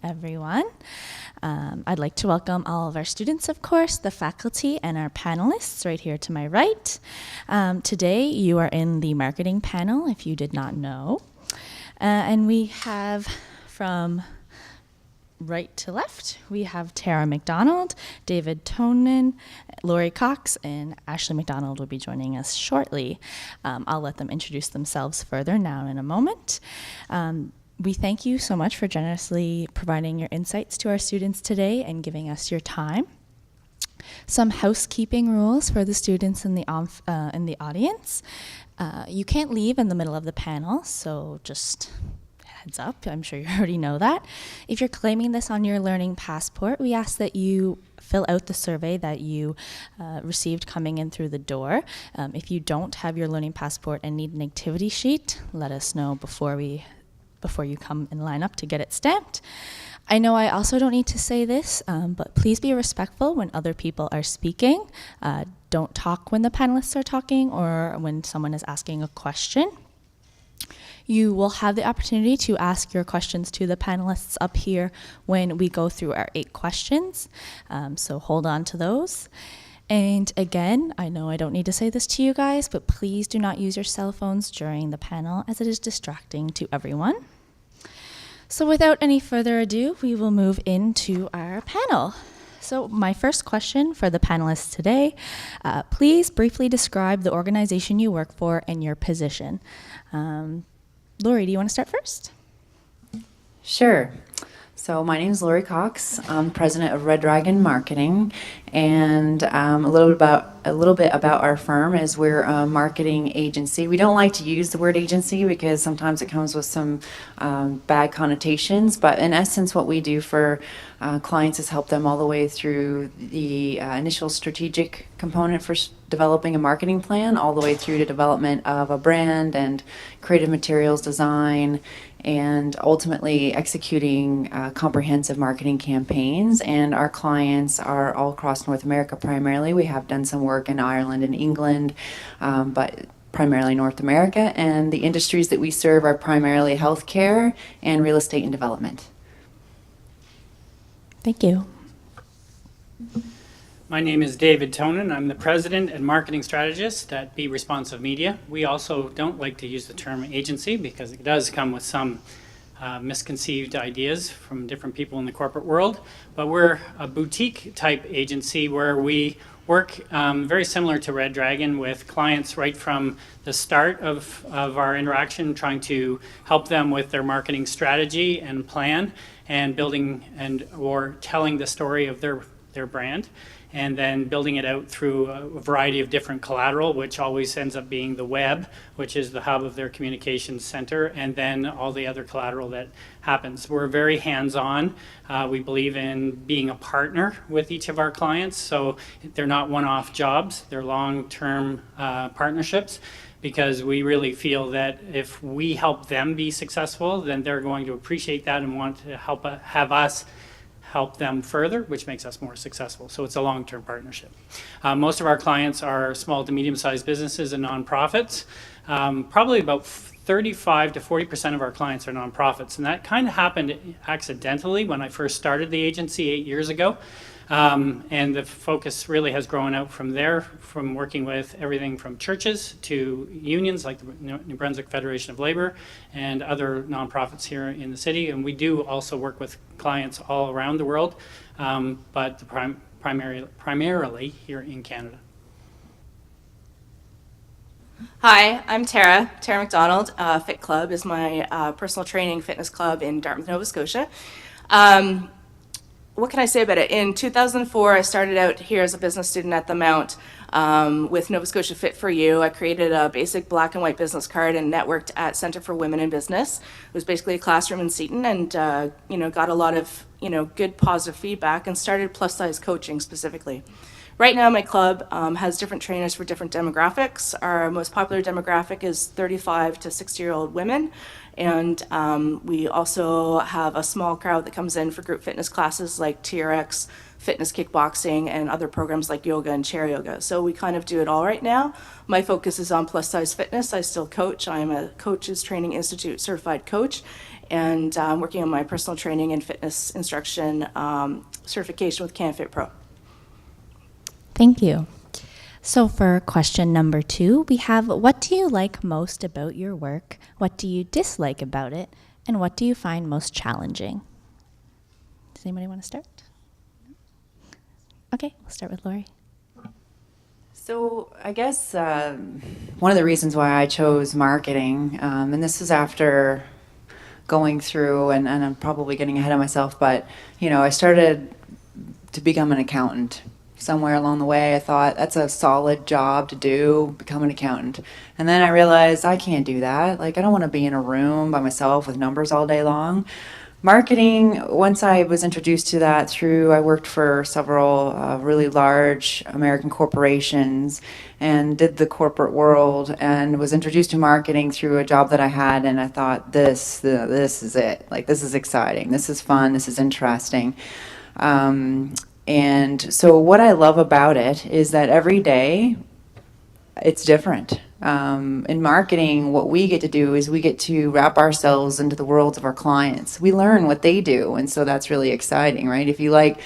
Everyone. I'd like to welcome all of our students, of course, the faculty, and our panelists right here to my right. Today, you are in the marketing panel, if you did not know. And we have from right to left, we have Tara McDonald, David Tonin, Lori Cox, and Ashley McDonald will be joining us shortly. I'll let them introduce themselves further now in a moment. We thank you so much for generously providing your insights to our students today and giving us your time. Some housekeeping rules for the students in the audience. You can't leave in the middle of the panel, so just heads up, I'm sure you already know that. If you're claiming this on your learning passport, we ask that you fill out the survey that you received coming in through the door. If you don't have your learning passport and need an activity sheet, let us know before you come and line up to get it stamped. I know I also don't need to say this, but please be respectful when other people are speaking. Don't talk when the panelists are talking or when someone is asking a question. You will have the opportunity to ask your questions to the panelists up here when we go through our 8 questions, so hold on to those. And again, I know I don't need to say this to you guys, but please do not use your cell phones during the panel as it is distracting to everyone. So without any further ado, we will move into our panel. So my first question for the panelists today, please briefly describe the organization you work for and your position. Lori, do you want to start first? Sure. So my name is Lori Cox. I'm president of Red Dragon Marketing, and a little bit about our firm is we're a marketing agency. We don't like to use the word agency because sometimes it comes with some bad connotations, but in essence what we do for clients is help them all the way through the initial strategic component for developing a marketing plan, all the way through to development of a brand and creative materials design, and ultimately executing comprehensive marketing campaigns. And our clients are all across North America primarily. We have done some work in Ireland and England, but primarily North America. And the industries that we serve are primarily healthcare and real estate and development. Thank you. My name is David Tonin. I'm the president and marketing strategist at Be Responsive Media. We also don't like to use the term agency because it does come with some misconceived ideas from different people in the corporate world. But we're a boutique type agency where we work very similar to Red Dragon with clients right from the start of our interaction, trying to help them with their marketing strategy and plan and building or telling the story of their brand, and then building it out through a variety of different collateral, which always ends up being the web, which is the hub of their communications center, and then all the other collateral that happens. We're very hands-on. We believe in being a partner with each of our clients, so they're not one-off jobs, they're long-term partnerships, because we really feel that if we help them be successful, then they're going to appreciate that and want to have us help them further, which makes us more successful. So it's a long-term partnership. Most of our clients are small to medium-sized businesses and nonprofits. Probably about 35 to 40% of our clients are nonprofits, and that kind of happened accidentally when I first started the agency 8 years ago. And the focus really has grown out from there, from working with everything from churches to unions like the New Brunswick Federation of Labor and other nonprofits here in the city. And we do also work with clients all around the world, but primarily here in Canada. Hi, I'm Tara McDonald. Fit Club is my personal training fitness club in Dartmouth, Nova Scotia. What can I say about it? In 2004, I started out here as a business student at the Mount with Nova Scotia Fit for You. I created a basic black and white business card and networked at Centre for Women in Business. It was basically a classroom in Seton, and got a lot of good positive feedback and started plus size coaching specifically. Right now, my club has different trainers for different demographics. Our most popular demographic is 35 to 60-year-old women. And we also have a small crowd that comes in for group fitness classes like TRX, fitness kickboxing, and other programs like yoga and chair yoga. So we kind of do it all right now. My focus is on plus size fitness. I still coach. I'm a Coaches Training Institute certified coach. and working on my personal training and fitness instruction certification with CanFit Pro. Thank you. So for question number 2, we have, what do you like most about your work? What do you dislike about it? And what do you find most challenging? Does anybody want to start? Okay, we'll start with Lori. So I guess one of the reasons why I chose marketing, and this is after going through, and I'm probably getting ahead of myself, but I started to become an accountant. Somewhere along the way, I thought that's a solid job to do, become an accountant. And then I realized I can't do that. Like, I don't want to be in a room by myself with numbers all day long. Marketing, once I was introduced to that I worked for several really large American corporations and did the corporate world, and was introduced to marketing through a job that I had, and I thought, this is it. Like, this is exciting, this is fun, this is interesting. And so what I love about it is that every day it's different. In marketing, what we get to do is we get to wrap ourselves into the worlds of our clients. We learn what they do, and so that's really exciting, right? If you like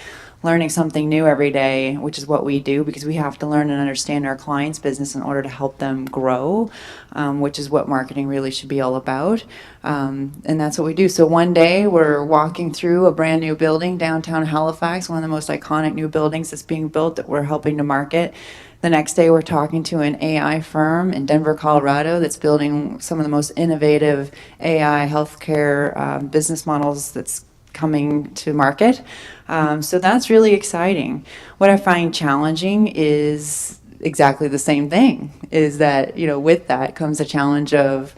learning something new every day, which is what we do, because we have to learn and understand our clients' business in order to help them grow, which is what marketing really should be all about. And that's what we do. So one day we're walking through a brand new building downtown Halifax, one of the most iconic new buildings that's being built that we're helping to market. The next day we're talking to an AI firm in Denver, Colorado that's building some of the most innovative AI healthcare business models that's coming to market. So that's really exciting. What I find challenging is exactly the same thing, is that, with that comes a challenge of,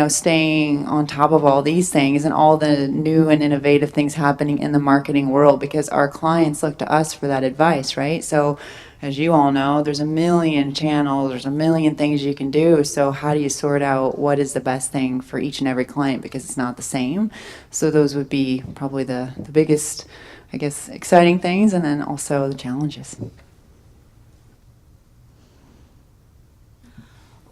staying on top of all these things and all the new and innovative things happening in the marketing world, because our clients look to us for that advice, right? So as you all know, there's a million channels, there's a million things you can do. So how do you sort out what is the best thing for each and every client, because it's not the same? So those would be probably the biggest, I guess, exciting things, and then also the challenges.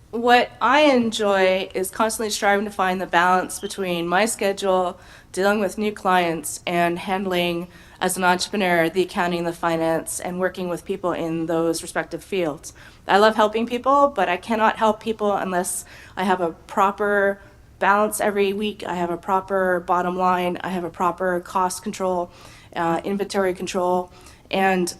What I enjoy is constantly striving to find the balance between my schedule, dealing with new clients, and handling, as an entrepreneur, the accounting, the finance, and working with people in those respective fields. I love helping people, but I cannot help people unless I have a proper balance every week. I have a proper bottom line. I have a proper cost control, inventory control, and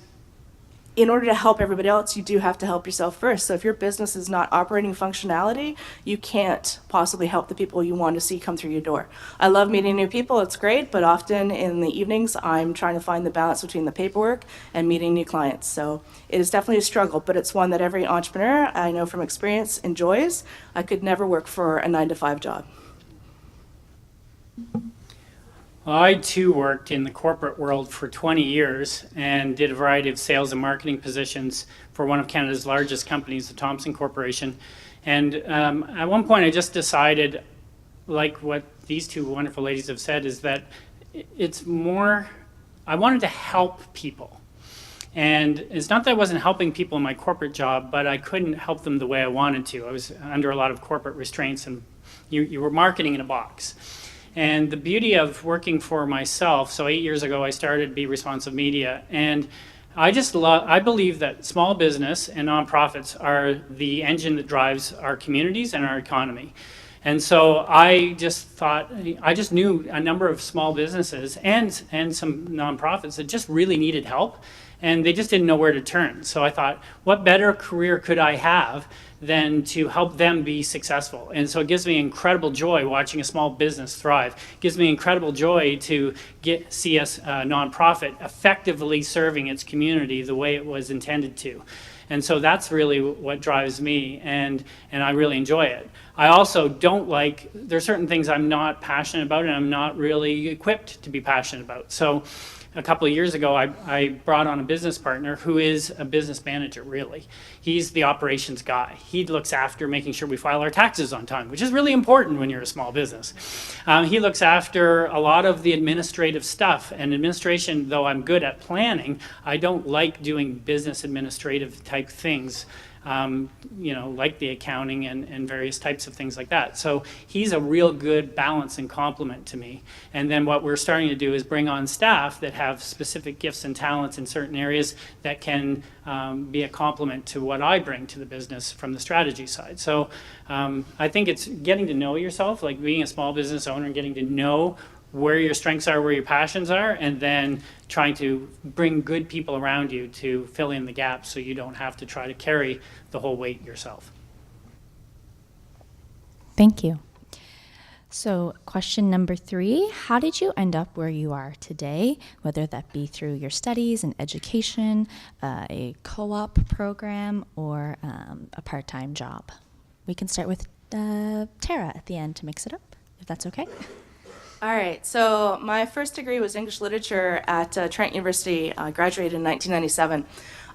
in order to help everybody else, you do have to help yourself first. So if your business is not operating functionality, you can't possibly help the people you want to see come through your door. I love meeting new people, it's great, but often in the evenings, I'm trying to find the balance between the paperwork and meeting new clients. So it is definitely a struggle, but it's one that every entrepreneur, I know from experience, enjoys. I could never work for a 9-to-5 job. Well, I too worked in the corporate world for 20 years and did a variety of sales and marketing positions for one of Canada's largest companies, the Thomson Corporation. And at one point I just decided, like what these two wonderful ladies have said, is that it's more, I wanted to help people. And it's not that I wasn't helping people in my corporate job, but I couldn't help them the way I wanted to. I was under a lot of corporate restraints, and you were marketing in a box. And the beauty of working for myself, so 8 years ago I started Be Responsive Media, and I believe that small business and nonprofits are the engine that drives our communities and our economy. And so I just knew a number of small businesses and some nonprofits that just really needed help, and they just didn't know where to turn. So I thought, what better career could I have than to help them be successful? And so it gives me incredible joy watching a small business thrive. It gives me incredible joy to see a nonprofit effectively serving its community the way it was intended to. And so that's really what drives me, and I really enjoy it. I also don't like, there's certain things I'm not passionate about and I'm not really equipped to be passionate about. So a couple of years ago, I brought on a business partner who is a business manager, really. He's the operations guy. He looks after making sure we file our taxes on time, which is really important when you're a small business. He looks after a lot of the administrative stuff. And administration, though I'm good at planning, I don't like doing business administrative type things. like the accounting and various types of things like that. So he's a real good balance and complement to me. And then what we're starting to do is bring on staff that have specific gifts and talents in certain areas that can be a complement to what I bring to the business from the strategy side. So I think it's getting to know yourself, like being a small business owner and getting to know where your strengths are, where your passions are, and then trying to bring good people around you to fill in the gaps so you don't have to try to carry the whole weight yourself. Thank you. So question number 3, how did you end up where you are today, whether that be through your studies and education, a co-op program, or a part-time job? We can start with Tara at the end to mix it up, if that's okay. All right, so my first degree was English Literature at Trent University. I graduated in 1997.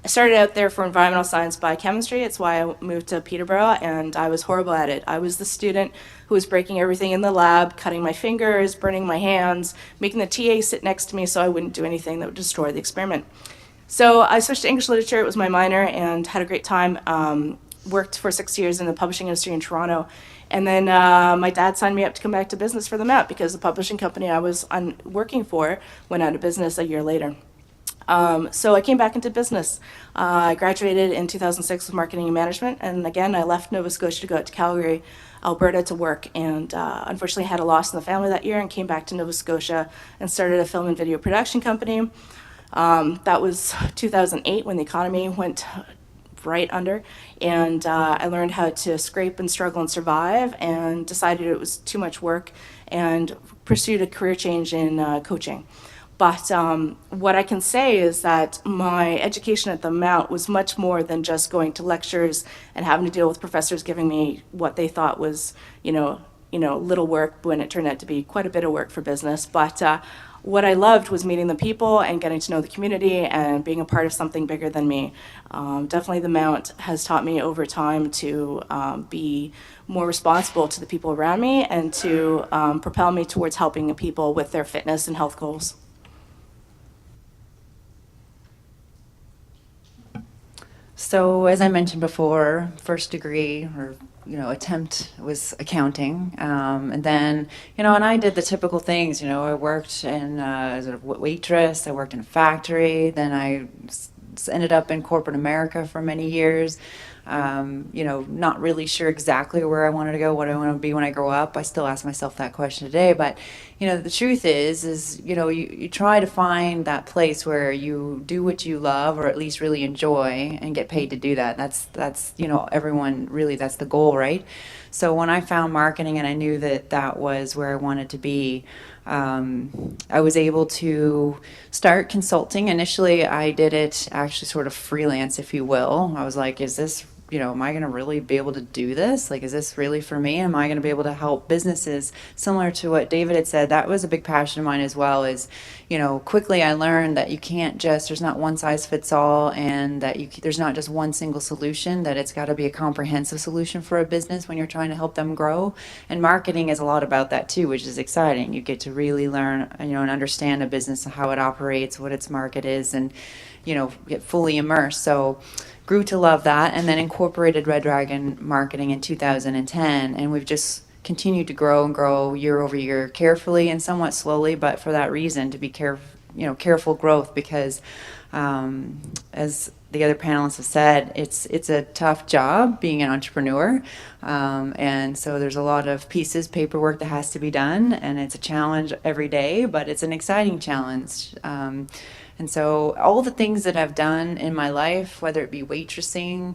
I started out there for environmental science biochemistry. It's why I moved to Peterborough, and I was horrible at it. I was the student who was breaking everything in the lab, cutting my fingers, burning my hands, making the TA sit next to me so I wouldn't do anything that would destroy the experiment. So I switched to English Literature. It was my minor, and had a great time. Worked for 6 years in the publishing industry in Toronto. And then my dad signed me up to come back to business for the Mount because the publishing company I was working for went out of business a year later. So I came back into business. I graduated in 2006 with marketing and management, and again, I left Nova Scotia to go out to Calgary, Alberta to work, and unfortunately had a loss in the family that year and came back to Nova Scotia and started a film and video production company. That was 2008 when the economy went right under, and I learned how to scrape and struggle and survive, and decided it was too much work and pursued a career change in coaching. But what I can say is that my education at the Mount was much more than just going to lectures and having to deal with professors giving me what they thought was, little work when it turned out to be quite a bit of work for business. But what I loved was meeting the people and getting to know the community and being a part of something bigger than me. Definitely the Mount has taught me over time to be more responsible to the people around me and to propel me towards helping people with their fitness and health goals. So as I mentioned before, first degree or attempt was accounting, and then and I did the typical things. I worked as a waitress. I worked in a factory. Then I ended up in corporate America for many years. Not really sure exactly where I wanted to go, what I want to be when I grow up. I still ask myself that question today. But, the truth is you try to find that place where you do what you love or at least really enjoy and get paid to do that. That's everyone really, that's the goal, right? So when I found marketing and I knew that was where I wanted to be, I was able to start consulting. Initially, I did it actually sort of freelance, if you will. I was like, is this, am I going to really be able to do this? Like, is this really for me? Am I going to be able to help businesses? Similar to what David had said, that was a big passion of mine as well, is, quickly I learned that you can't there's not one size fits all, and that there's not just one single solution, that it's got to be a comprehensive solution for a business when you're trying to help them grow. And marketing is a lot about that too, which is exciting. You get to really learn, and understand a business, how it operates, what its market is, and, get fully immersed. So grew to love that, and then incorporated Red Dragon marketing in 2010, and we've just continued to grow and grow year over year, carefully and somewhat slowly, but for that reason, to be careful growth, because as the other panelists have said, it's a tough job being an entrepreneur, and so there's a lot of paperwork that has to be done, and it's a challenge every day, but it's an exciting challenge. And so all the things that I've done in my life, whether it be waitressing,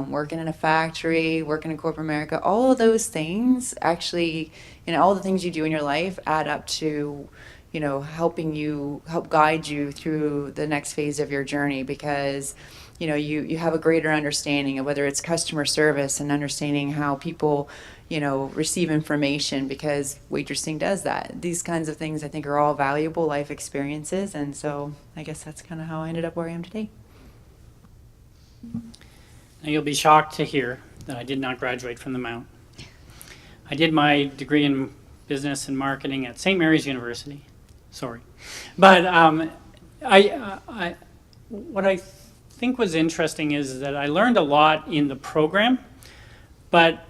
working in a factory, working in corporate America, all of those things actually, all the things you do in your life add up to, helping you, help guide you through the next phase of your journey, because, you have a greater understanding of whether it's customer service and understanding how people, receive information, because waitressing does that. These kinds of things I think are all valuable life experiences, and so I guess that's kind of how I ended up where I am today. Now you'll be shocked to hear that I did not graduate from the Mount. I did my degree in business and marketing at St. Mary's University. Sorry. But what I think was interesting is that I learned a lot in the program, but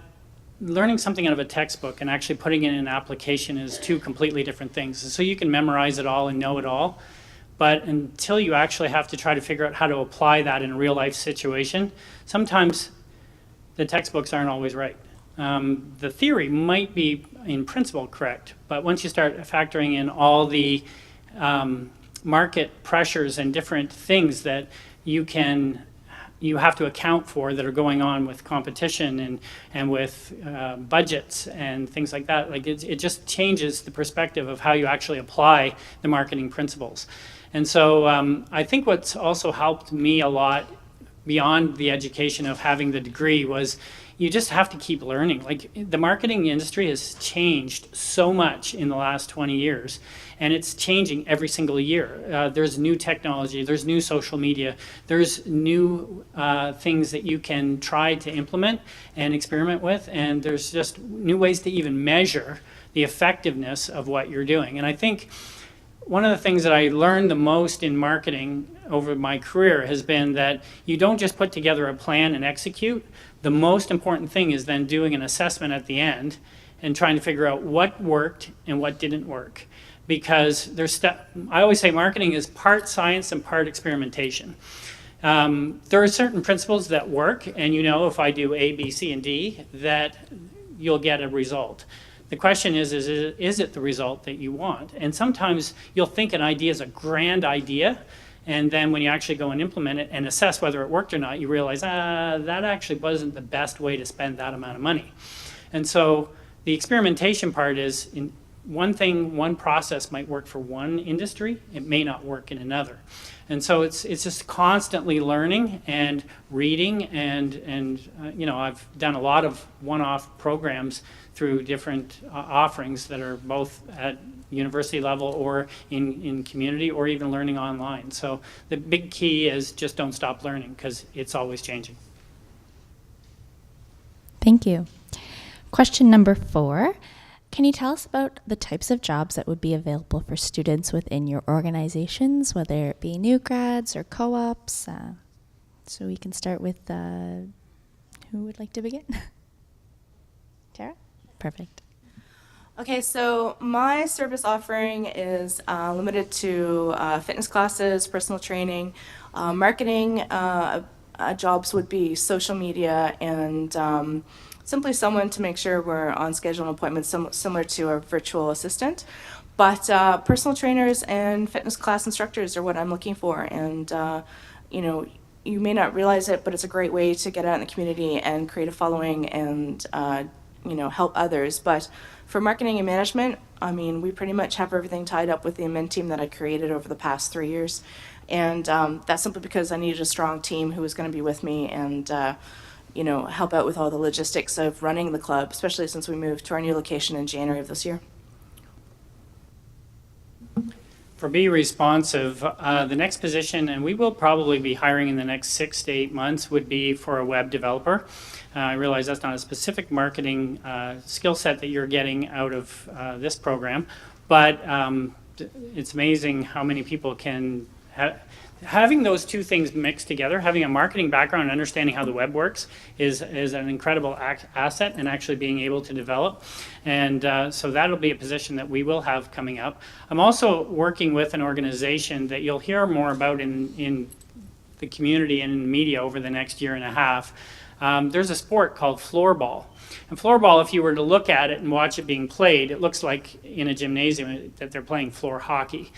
learning something out of a textbook and actually putting it in an application is two completely different things. So you can memorize it all and know it all, but until you actually have to try to figure out how to apply that in a real life situation, sometimes the textbooks aren't always right. The theory might be in principle correct, but once you start factoring in all the market pressures and different things that you have to account for that are going on with competition and with budgets and things like that. Like it just changes the perspective of how you actually apply the marketing principles. And so I think what's also helped me a lot beyond the education of having the degree was you just have to keep learning. Like the marketing industry has changed so much in the last 20 years, and it's changing every single year. There's new technology, there's new social media, there's new things that you can try to implement and experiment with, and there's just new ways to even measure the effectiveness of what you're doing. And I think one of the things that I learned the most in marketing over my career has been that you don't just put together a plan and execute. The most important thing is then doing an assessment at the end and trying to figure out what worked and what didn't work. Because I always say marketing is part science and part experimentation. There are certain principles that work, and you know if I do A, B, C, and D, that you'll get a result. The question is it the result that you want? And sometimes you'll think an idea is a grand idea, and then when you actually go and implement it and assess whether it worked or not, you realize, that actually wasn't the best way to spend that amount of money. And so the experimentation part is one process might work for one industry, it may not work in another. And so it's just constantly learning and reading and I've done a lot of one-off programs through different offerings that are both at university level or in community or even learning online. So the big key is just don't stop learning because it's always changing. Thank you. Question number 4. Can you tell us about the types of jobs that would be available for students within your organizations, whether it be new grads or co-ops? So we can start with, who would like to begin? Tara? Perfect. Okay, so my service offering is limited to fitness classes, personal training, marketing. Jobs would be social media and simply someone to make sure we're on schedule and appointments similar to a virtual assistant. But personal trainers and fitness class instructors are what I'm looking for. And, you may not realize it, but it's a great way to get out in the community and create a following and, help others. But for marketing and management, we pretty much have everything tied up with the admin team that I created over the past 3 years. And that's simply because I needed a strong team who was going to be with me and, help out with all the logistics of running the club, especially since we moved to our new location in January of this year. For Be Responsive, the next position, and we will probably be hiring in the next 6 to 8 months, would be for a web developer. I realize that's not a specific marketing skill set that you're getting out of this program, but it's amazing how many people can having those two things mixed together, having a marketing background and understanding how the web works is an incredible asset and actually being able to develop. And so that'll be a position that we will have coming up. I'm also working with an organization that you'll hear more about in the community and in the media over the next year and a half. There's a sport called floorball. And floorball, if you were to look at it and watch it being played, it looks like in a gymnasium that they're playing floor hockey.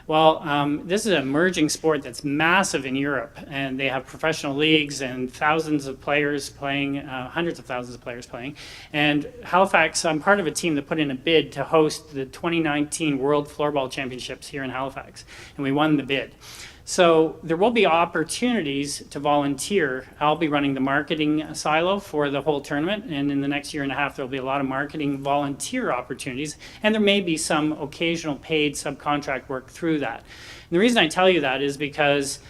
Well, this is an emerging sport that's massive in Europe, and they have professional leagues and thousands of players playing, hundreds of thousands of players playing. And Halifax, I'm part of a team that put in a bid to host the 2019 World Floorball Championships here in Halifax, and we won the bid. So there will be opportunities to volunteer. I'll be running the marketing silo for the whole tournament, and in the next year and a half there'll be a lot of marketing volunteer opportunities, and there may be some occasional paid subcontract work through that. And the reason I tell you that is because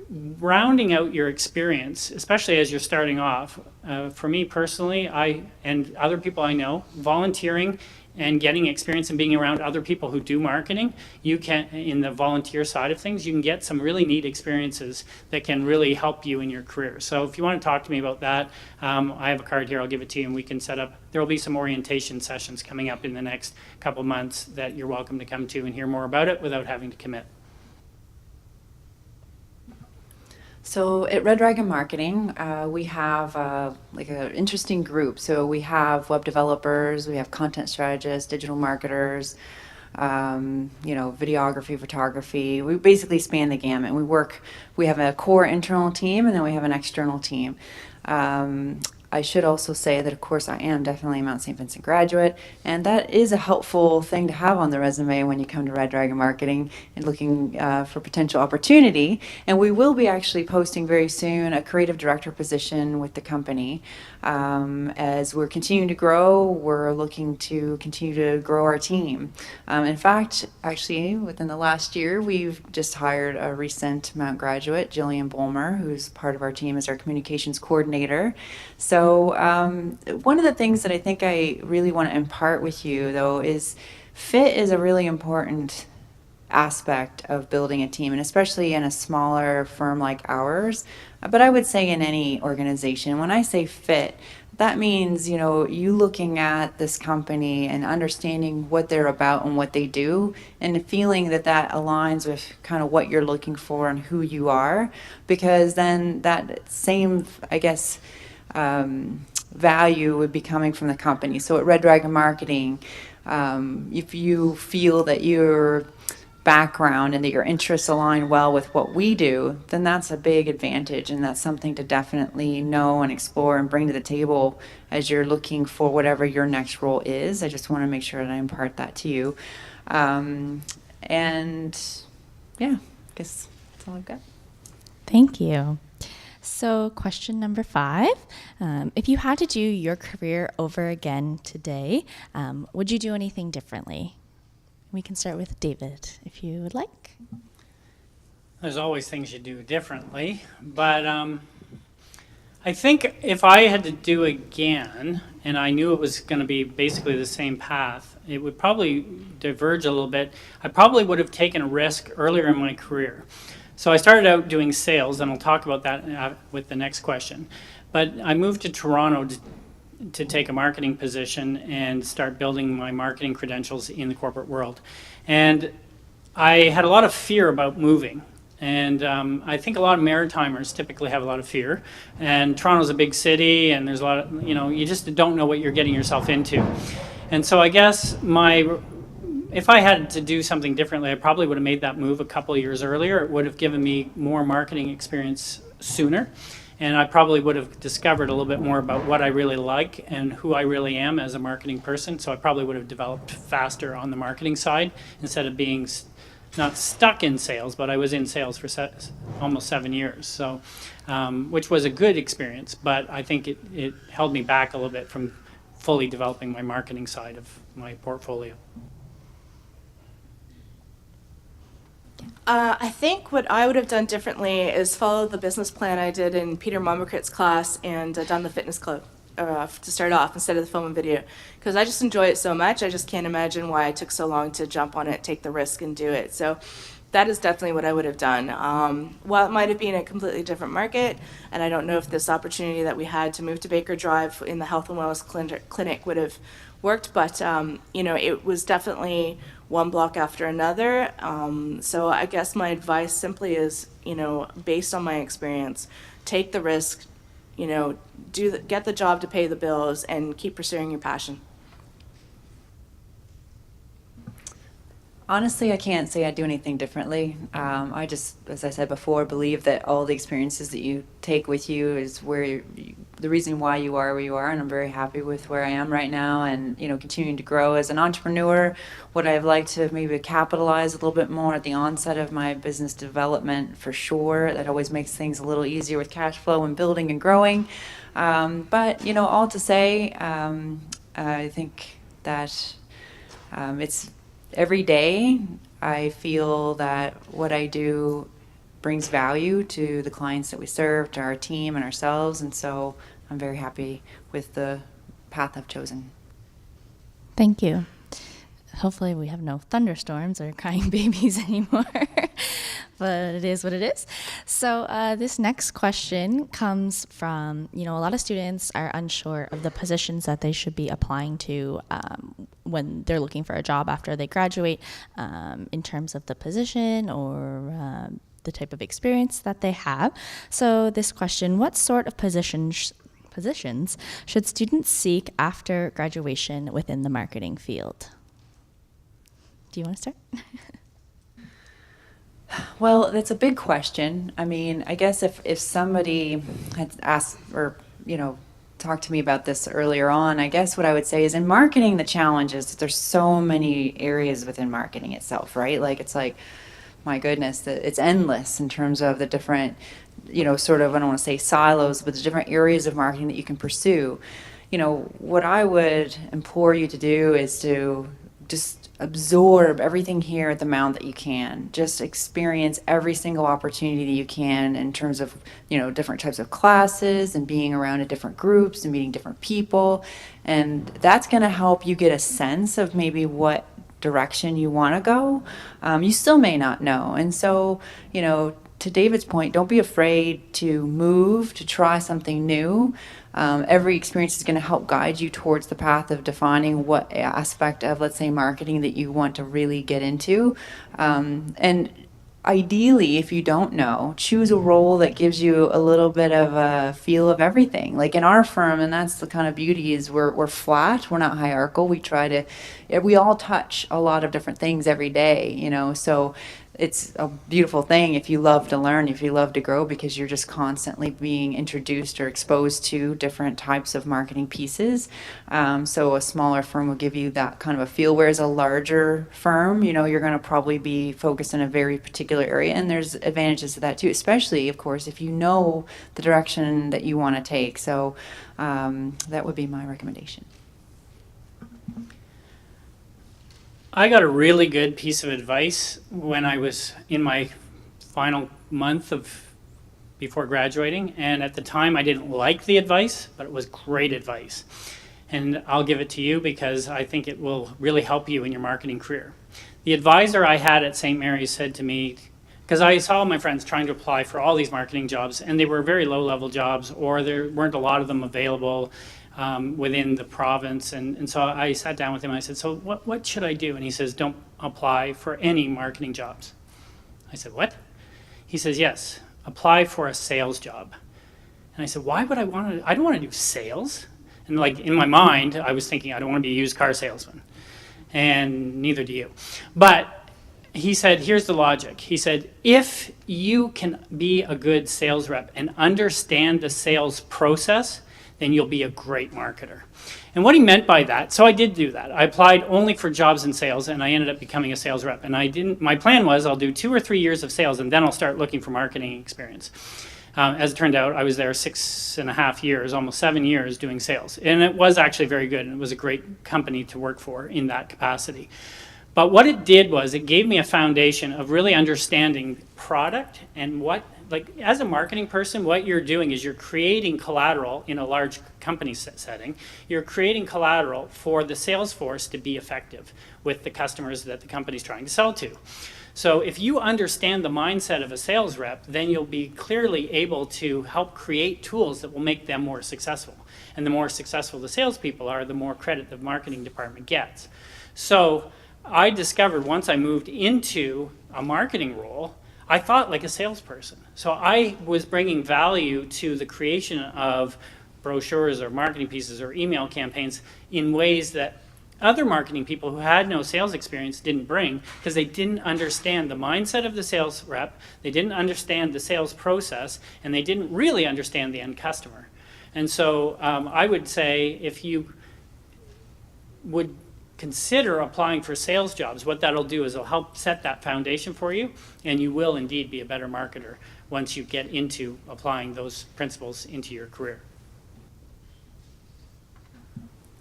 rounding out your experience, especially as you're starting off, for me personally, and other people I know, volunteering and getting experience and being around other people who do marketing, you can, in the volunteer side of things, you can get some really neat experiences that can really help you in your career. So if you want to talk to me about that, I have a card here, I'll give it to you, and we can set up, there will be some orientation sessions coming up in the next couple months that you're welcome to come to and hear more about it without having to commit. So at Red Dragon Marketing, we have like an interesting group. So we have web developers, we have content strategists, digital marketers, videography, photography. We basically span the gamut. We have a core internal team, and then we have an external team. I should also say that, of course, I am definitely a Mount St. Vincent graduate, and that is a helpful thing to have on the resume when you come to Red Dragon Marketing and looking for potential opportunity. And we will be actually posting very soon a creative director position with the company. As we're continuing to grow, we're looking to continue to grow our team. In fact, actually, within the last year, we've just hired a recent Mount graduate, Jillian Bolmer, who's part of our team as our communications coordinator. So one of the things that I think I really want to impart with you, though, is fit is a really important aspect of building a team, and especially in a smaller firm like ours, but I would say in any organization. When I say fit, that means, you looking at this company and understanding what they're about and what they do, and feeling that that aligns with kind of what you're looking for and who you are, because then that same, I guess, value would be coming from the company. So at Red Dragon Marketing, if you feel that your background and that your interests align well with what we do, then that's a big advantage, and that's something to definitely know and explore and bring to the table as you're looking for whatever your next role is. I just want to make sure that I impart that to you. And yeah, I guess that's all I've got. Thank you. So question number 5, if you had to do your career over again today, would you do anything differently? We can start with David, if you would like. There's always things you do differently, but I think if I had to do again, and I knew it was going to be basically the same path, it would probably diverge a little bit. I probably would have taken a risk earlier in my career. So I started out doing sales, and I'll talk about that with the next question. But I moved to Toronto to take a marketing position and start building my marketing credentials in the corporate world. And I had a lot of fear about moving. And I think a lot of Maritimers typically have a lot of fear. And Toronto's a big city, and there's a lot of, you just don't know what you're getting yourself into. And so I guess if I had to do something differently, I probably would have made that move a couple of years earlier. It would have given me more marketing experience sooner. And I probably would have discovered a little bit more about what I really like and who I really am as a marketing person. So I probably would have developed faster on the marketing side instead of being not stuck in sales, but I was in sales for almost 7 years. So, which was a good experience, but I think it held me back a little bit from fully developing my marketing side of my portfolio. I think what I would have done differently is follow the business plan I did in Peter Momokrit's class and done the fitness club to start off instead of the film and video, because I just enjoy it so much. I just can't imagine why it took so long to jump on it, take the risk, and do it. So that is definitely what I would have done. While it might have been a completely different market, and I don't know if this opportunity that we had to move to Baker Drive in the health and wellness clinic would have worked, but it was definitely one block after another. So I guess my advice simply is, based on my experience, take the risk, get the job to pay the bills, and keep pursuing your passion. Honestly, I can't say I'd do anything differently. I just, as I said before, believe that all the experiences that you take with you is the reason why you are where you are, and I'm very happy with where I am right now, and continuing to grow as an entrepreneur. Would I have liked to maybe capitalize a little bit more at the onset of my business development? For sure, that always makes things a little easier with cash flow and building and growing. But all to say, I think that it's every day I feel that what I do brings value to the clients that we serve, to our team and ourselves, and so I'm very happy with the path I've chosen. Thank you. Hopefully we have no thunderstorms or crying babies anymore. But it is what it is. So this next question comes from, a lot of students are unsure of the positions that they should be applying to when they're looking for a job after they graduate, in terms of the position or the type of experience that they have. So this question, what sort of positions should students seek after graduation within the marketing field? Do you want to start? Well, that's a big question. I mean, I guess if somebody had asked or, talked to me about this earlier on, I guess what I would say is in marketing, the challenge is that there's so many areas within marketing itself, right? Like, it's like, my goodness, it's endless in terms of the different, sort of, I don't want to say silos, but the different areas of marketing that you can pursue. What I would implore you to do is to just absorb everything here at the Mount that you can. Just experience every single opportunity that you can in terms of, different types of classes and being around at different groups and meeting different people. And that's going to help you get a sense of maybe what direction you want to go. You still may not know. And so, to David's point, don't be afraid to move, to try something new. Every experience is going to help guide you towards the path of defining what aspect of, let's say, marketing that you want to really get into. And ideally, if you don't know, choose a role that gives you a little bit of a feel of everything. Like in our firm, and that's the kind of beauty, is we're flat, we're not hierarchical. We all touch a lot of different things every day, so it's a beautiful thing if you love to learn, if you love to grow, because you're just constantly being introduced or exposed to different types of marketing pieces. So a smaller firm will give you that kind of a feel, whereas a larger firm, you're going to probably be focused in a very particular area, and there's advantages to that too, especially, of course, if you know the direction that you want to take. So that would be my recommendation. I got a really good piece of advice when I was in my final month before graduating, and at the time I didn't like the advice, but it was great advice. And I'll give it to you because I think it will really help you in your marketing career. The advisor I had at St. Mary's said to me, because I saw my friends trying to apply for all these marketing jobs, and they were very low-level jobs, or there weren't a lot of them available within the province. And so I sat down with him and I said, so what should I do? And he says, don't apply for any marketing jobs. I said, what? He says, yes, apply for a sales job. And I said, why would I don't want to do sales. And like in my mind, I was thinking, I don't want to be a used car salesman. And neither do you. But he said, here's the logic. He said, if you can be a good sales rep and understand the sales process, then you'll be a great marketer. And what he meant by that, so I did do that. I applied only for jobs in sales, and I ended up becoming a sales rep. And my plan was I'll do 2 or 3 years of sales, and then I'll start looking for marketing experience. As it turned out, I was there 6.5 years, almost 7 years doing sales. And it was actually very good, and it was a great company to work for in that capacity. But what it did was it gave me a foundation of really understanding product and as a marketing person, what you're doing is you're creating collateral in a large company setting. You're creating collateral for the sales force to be effective with the customers that the company's trying to sell to. So if you understand the mindset of a sales rep, then you'll be clearly able to help create tools that will make them more successful. And the more successful the salespeople are, the more credit the marketing department gets. So I discovered once I moved into a marketing role, I thought like a salesperson. So I was bringing value to the creation of brochures or marketing pieces or email campaigns in ways that other marketing people who had no sales experience didn't bring, because they didn't understand the mindset of the sales rep, they didn't understand the sales process, and they didn't really understand the end customer. And so I would say if you would consider applying for sales jobs, what that'll do is it'll help set that foundation for you, and you will indeed be a better marketer once you get into applying those principles into your career.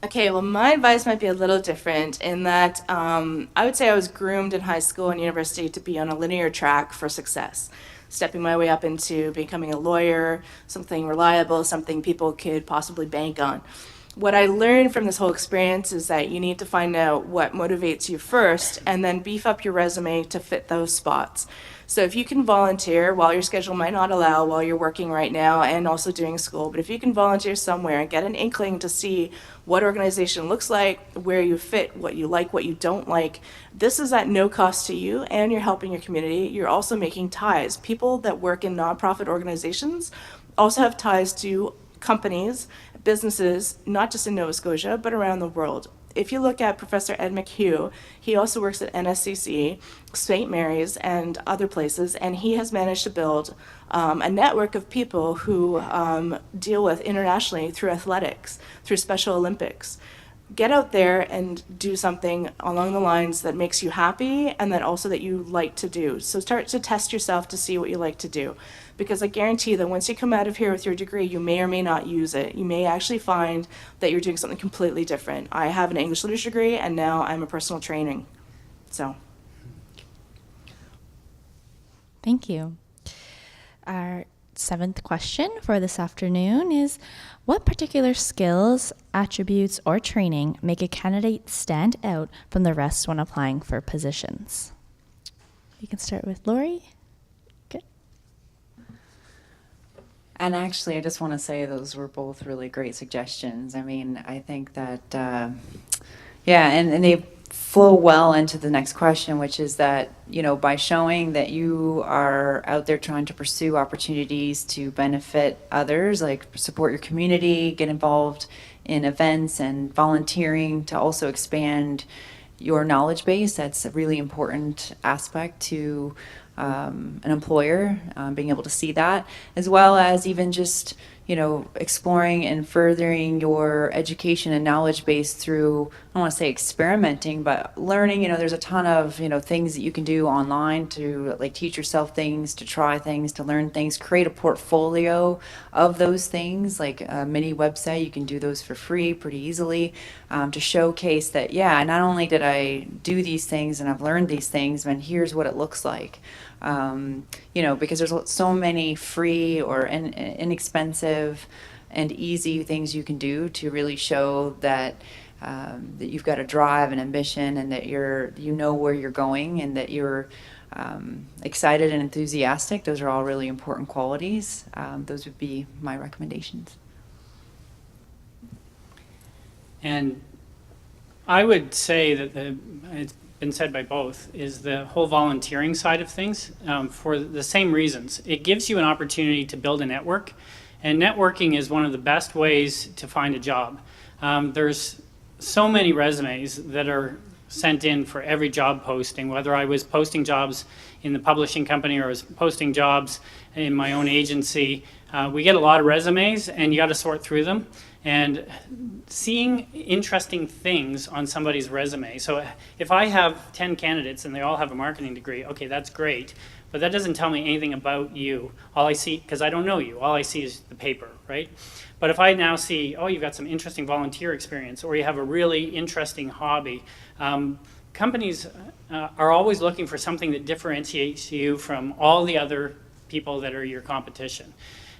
Okay, well, my advice might be a little different in that I would say I was groomed in high school and university to be on a linear track for success, stepping my way up into becoming a lawyer, something reliable, something people could possibly bank on. What I learned from this whole experience is that you need to find out what motivates you first and then beef up your resume to fit those spots. So if you can volunteer while your schedule might not allow, while you're working right now and also doing school, but if you can volunteer somewhere and get an inkling to see what organization looks like, where you fit, what you like, what you don't like, this is at no cost to you and you're helping your community. You're also making ties. People that work in nonprofit organizations also have ties to companies, businesses, not just in Nova Scotia, but around the world. If you look at Professor Ed McHugh, he also works at NSCC, St. Mary's, and other places, and he has managed to build a network of people who deal with internationally through athletics, through Special Olympics. Get out there and do something along the lines that makes you happy and that also that you like to do. So start to test yourself to see what you like to do. Because I guarantee that once you come out of here with your degree, you may or may not use it. You may actually find that you're doing something completely different. I have an English literature degree and now I'm a personal training. So. Thank you. Our seventh question for this afternoon is, what particular skills, attributes, or training make a candidate stand out from the rest when applying for positions? You can start with Lori. Good. And actually, I just want to say those were both really great suggestions. I mean, I think that, yeah, and they flow well into the next question, which is that, you know, by showing that you are out there trying to pursue opportunities to benefit others, like support your community, get involved in events and volunteering to also expand your knowledge base, that's a really important aspect to an employer, being able to see that, as well as even just, you know, exploring and furthering your education and knowledge base through, I don't want to say experimenting, but learning. You know, there's a ton of, you know, things that you can do online to like teach yourself things, to try things, to learn things, create a portfolio of those things, like a mini website. You can do those for free pretty easily, to showcase that, yeah, not only did I do these things and I've learned these things, but here's what it looks like. You know, because there's so many free or inexpensive and easy things you can do to really show that that you've got a drive and ambition, and that you know where you're going, and that you're excited and enthusiastic. Those are all really important qualities. Those would be my recommendations. And I would say that it's been said by both, is the whole volunteering side of things, for the same reasons. It gives you an opportunity to build a network, and networking is one of the best ways to find a job. There's so many resumes that are sent in for every job posting, whether I was posting jobs in the publishing company or I was posting jobs in my own agency. We get a lot of resumes, and you got to sort through them. And seeing interesting things on somebody's resume. So if I have 10 candidates and they all have a marketing degree, okay, that's great. But that doesn't tell me anything about you. All I see, because I don't know you, all I see is the paper, right? But if I now see, oh, you've got some interesting volunteer experience, or you have a really interesting hobby, companies are always looking for something that differentiates you from all the other people that are your competition.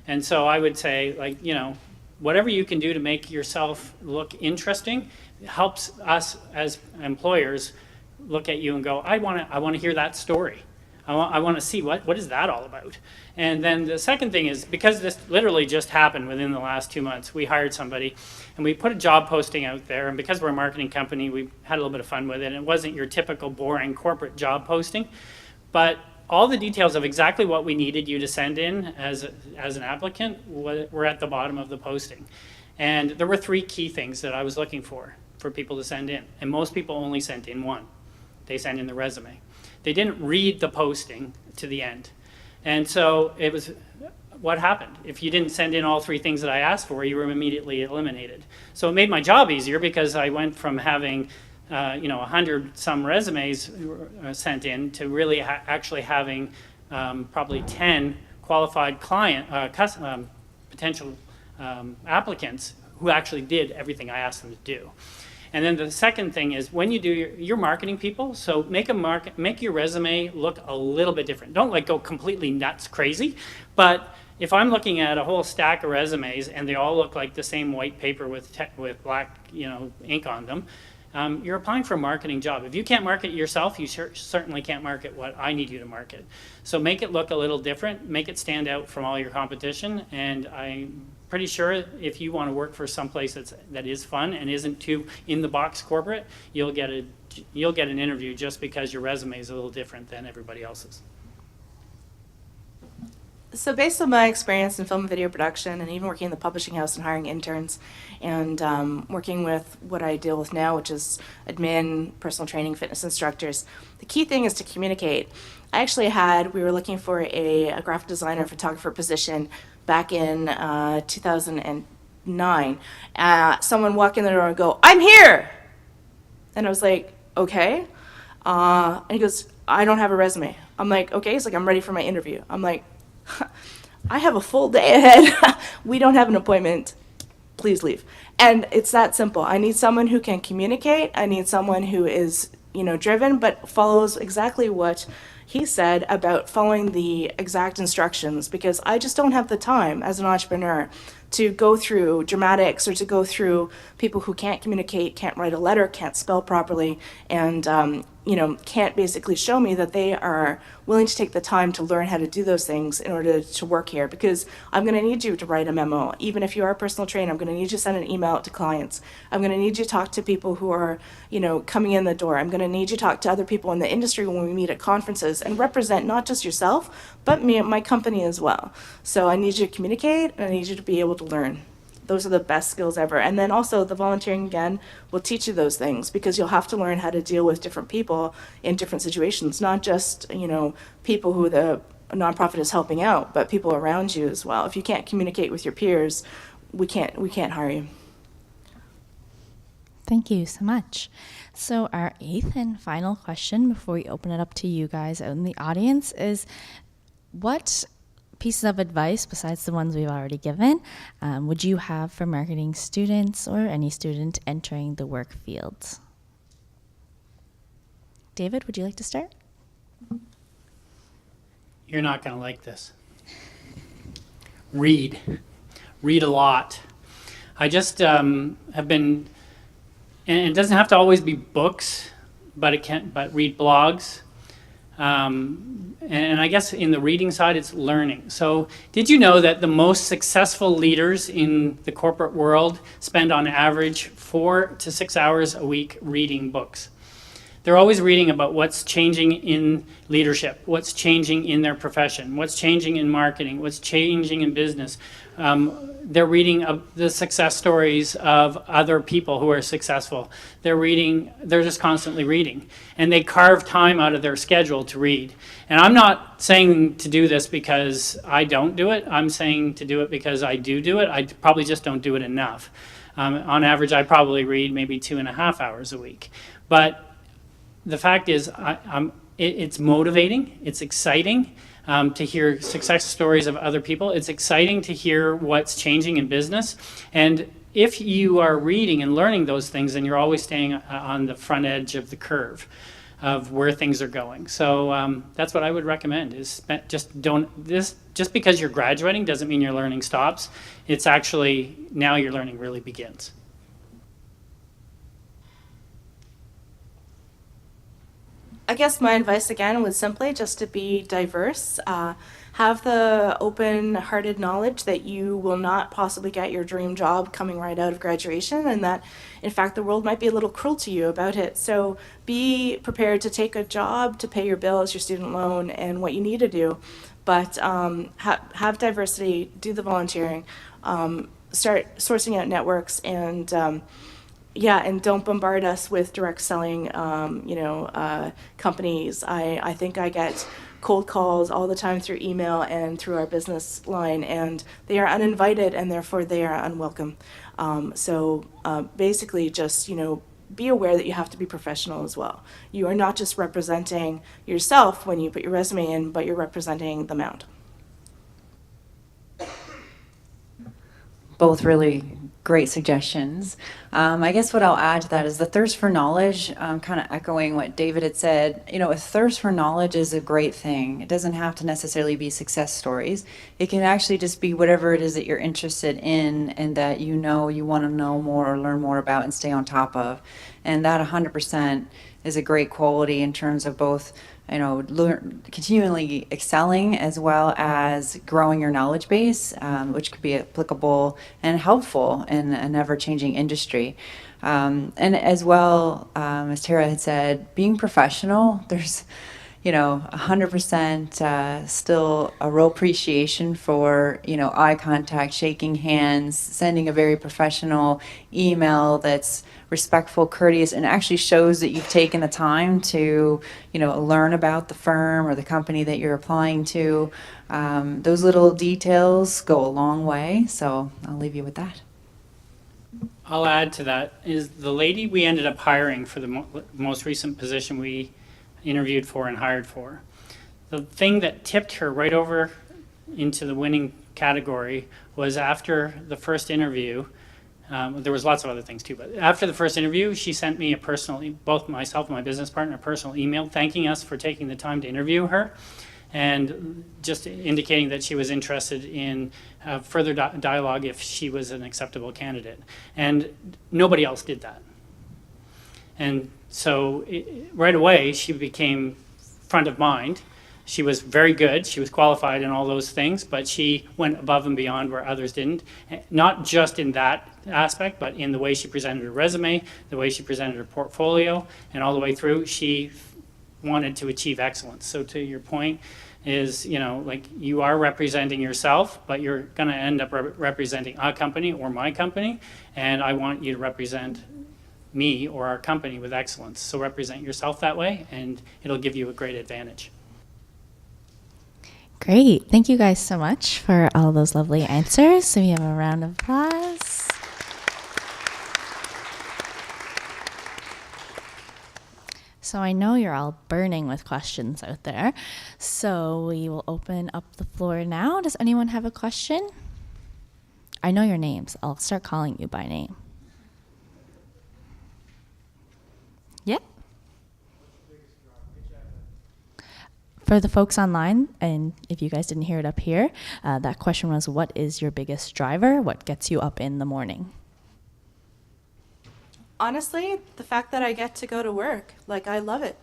And so I would say, like, you know, whatever you can do to make yourself look interesting helps us as employers look at you and go, I want to hear that story. I want to see what is that all about. And then the second thing is, because this literally just happened within the last 2 months, we hired somebody and we put a job posting out there, and because we're a marketing company, we had a little bit of fun with it. And it wasn't your typical boring corporate job posting, but all the details of exactly what we needed you to send in as an applicant were at the bottom of the posting. And there were 3 key things that I was looking for people to send in. And most people only sent in one. They sent in the resume. They didn't read the posting to the end. And so it was, what happened? If you didn't send in all 3 things that I asked for, you were immediately eliminated. So it made my job easier, because I went from having 100 some resumes sent in to really actually having probably 10 qualified potential applicants who actually did everything I asked them to do. And then the second thing is, when you do your marketing people, so make your resume look a little bit different. Don't like go completely nuts crazy, but if I'm looking at a whole stack of resumes and they all look like the same white paper with black, ink on them, you're applying for a marketing job. If you can't market yourself, you certainly can't market what I need you to market. So make it look a little different, make it stand out from all your competition, and I'm pretty sure if you want to work for someplace that is fun and isn't too in the box corporate, you'll get an interview just because your resume is a little different than everybody else's. So based on my experience in film and video production and even working in the publishing house and hiring interns and working with what I deal with now, which is admin, personal training, fitness instructors, the key thing is to communicate. We were looking for a graphic designer, photographer position back in 2009. Someone walked in the door and go, "I'm here!" And I was like, okay. And he goes, "I don't have a resume." I'm like, okay. He's like, "I'm ready for my interview." I'm like, I have a full day ahead. We don't have an appointment. Please leave. And it's that simple. I need someone who can communicate. I need someone who is, driven, but follows exactly what he said about following the exact instructions, because I just don't have the time as an entrepreneur to go through dramatics or to go through people who can't communicate, can't write a letter, can't spell properly, and can't basically show me that they are willing to take the time to learn how to do those things in order to work here. Because I'm going to need you to write a memo. Even if you are a personal trainer, I'm going to need you to send an email out to clients. I'm going to need you to talk to people who are, coming in the door. I'm going to need you to talk to other people in the industry when we meet at conferences and represent not just yourself, but me and my company as well. So I need you to communicate, and I need you to be able to learn. Those are the best skills ever. And then also the volunteering, again, will teach you those things, because you'll have to learn how to deal with different people in different situations, not just, people who the nonprofit is helping out, but people around you as well. If you can't communicate with your peers, we can't hire you. Thank you so much. So our 8th and final question before we open it up to you guys out in the audience is, what pieces of advice, besides the ones we've already given, would you have for marketing students or any student entering the work field? David, would you like to start? You're not going to like this. Read a lot. I just have been, and it doesn't have to always be books, but read blogs. And I guess in the reading side, it's learning. So did you know that the most successful leaders in the corporate world spend on average 4 to 6 hours a week reading books? They're always reading about what's changing in leadership, what's changing in their profession, what's changing in marketing, what's changing in business. They're reading the success stories of other people who are successful. They're just constantly reading. And they carve time out of their schedule to read. And I'm not saying to do this because I don't do it. I'm saying to do it because I do it. I probably just don't do it enough. On average, I probably read maybe 2.5 hours a week. But the fact is, it's motivating, it's exciting to hear success stories of other people. It's exciting to hear what's changing in business. And if you are reading and learning those things, then you're always staying on the front edge of the curve of where things are going. So that's what I would recommend, is just because you're graduating doesn't mean your learning stops. It's actually, now your learning really begins. I guess my advice again was simply just to be diverse. Have the open-hearted knowledge that you will not possibly get your dream job coming right out of graduation, and that, in fact, the world might be a little cruel to you about it. So be prepared to take a job to pay your bills, your student loan, and what you need to do. But have diversity, do the volunteering, start sourcing out networks, and and don't bombard us with direct selling, companies. I think I get cold calls all the time through email and through our business line, and they are uninvited, and therefore they are unwelcome. So basically just, be aware that you have to be professional as well. You are not just representing yourself when you put your resume in, but you're representing the Mount. Both really great suggestions. I guess what I'll add to that is the thirst for knowledge, kind of echoing what David had said. You know, a thirst for knowledge is a great thing. It doesn't have to necessarily be success stories. It can actually just be whatever it is that you're interested in and that you know you want to know more or learn more about and stay on top of. And that 100% is a great quality in terms of both, you know, continually excelling as well as growing your knowledge base, which could be applicable and helpful in an ever-changing industry. And as well, as Tara had said, being professional, there's, you know, 100% still a real appreciation for, you know, eye contact, shaking hands, sending a very professional email that's respectful, courteous, and actually shows that you've taken the time to, you know, learn about the firm or the company that you're applying to. Those little details go a long way, so I'll leave you with that. I'll add to that is the lady we ended up hiring for the most recent position we interviewed for and hired for. The thing that tipped her right over into the winning category was after the first interview. There was lots of other things too, but after the first interview, she sent me a personal, both myself and my business partner, a personal email thanking us for taking the time to interview her and just indicating that she was interested in further dialogue if she was an acceptable candidate. And nobody else did that. And so right away, she became front of mind. She was very good. She was qualified in all those things, but she went above and beyond where others didn't. Not just in that aspect, but in the way she presented her resume, the way she presented her portfolio, and all the way through, she wanted to achieve excellence. So to your point is, you know, like you are representing yourself, but you're going to end up representing a company or my company, and I want you to represent me or our company with excellence. So represent yourself that way, and it'll give you a great advantage. Great. Thank you guys so much for all those lovely answers. So we have a round of applause. So I know you're all burning with questions out there. So we will open up the floor now. Does anyone have a question? I know your names. I'll start calling you by name. Yeah. For the folks online, and if you guys didn't hear it up here, that question was, what is your biggest driver? What gets you up in the morning? Honestly, the fact that I get to go to work, like I love it.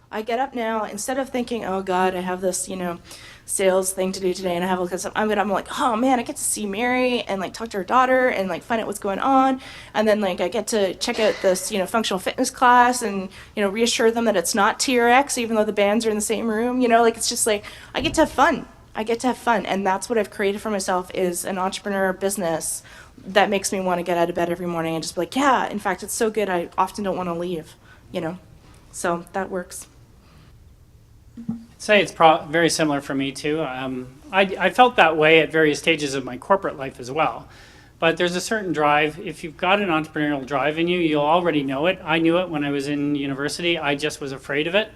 I get up now, instead of thinking, oh God, I have this, you know, sales thing to do today and I have a look at something, I'm like, oh man, I get to see Mary and like talk to her daughter and like find out what's going on. And then like I get to check out this, you know, functional fitness class and, you know, reassure them that it's not TRX, even though the bands are in the same room, you know, like it's just like, I get to have fun. I get to have fun. And that's what I've created for myself is an entrepreneur business that makes me want to get out of bed every morning and just be like, yeah, in fact, it's so good. I often don't want to leave, you know, so that works. I'd say it's very similar for me too. I felt that way at various stages of my corporate life as well. But there's a certain drive. If you've got an entrepreneurial drive in you, you'll already know it. I knew it when I was in university. I just was afraid of it.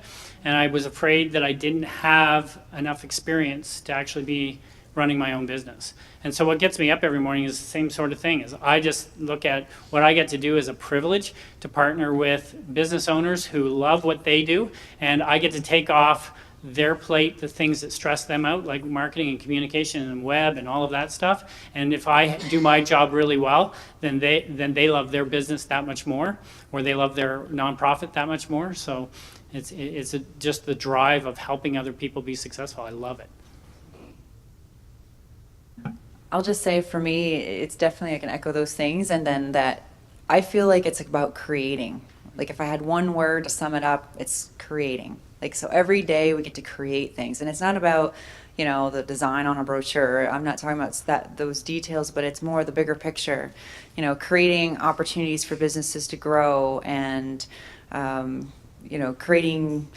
And I was afraid that I didn't have enough experience to actually be running my own business. And so what gets me up every morning is the same sort of thing. Is I just look at what I get to do as a privilege to partner with business owners who love what they do, and I get to take off their plate the things that stress them out, like marketing and communication and web and all of that stuff. And if I do my job really well, then they love their business that much more, or they love their nonprofit that much more. So it's just the drive of helping other people be successful. I love it. I'll just say for me, it's definitely, I can echo those things. And then that I feel like it's about creating. Like if I had one word to sum it up, it's creating. Like, so every day we get to create things. And it's not about, you know, the design on a brochure. I'm not talking about those details, but it's more the bigger picture. You know, creating opportunities for businesses to grow and, you know, creating,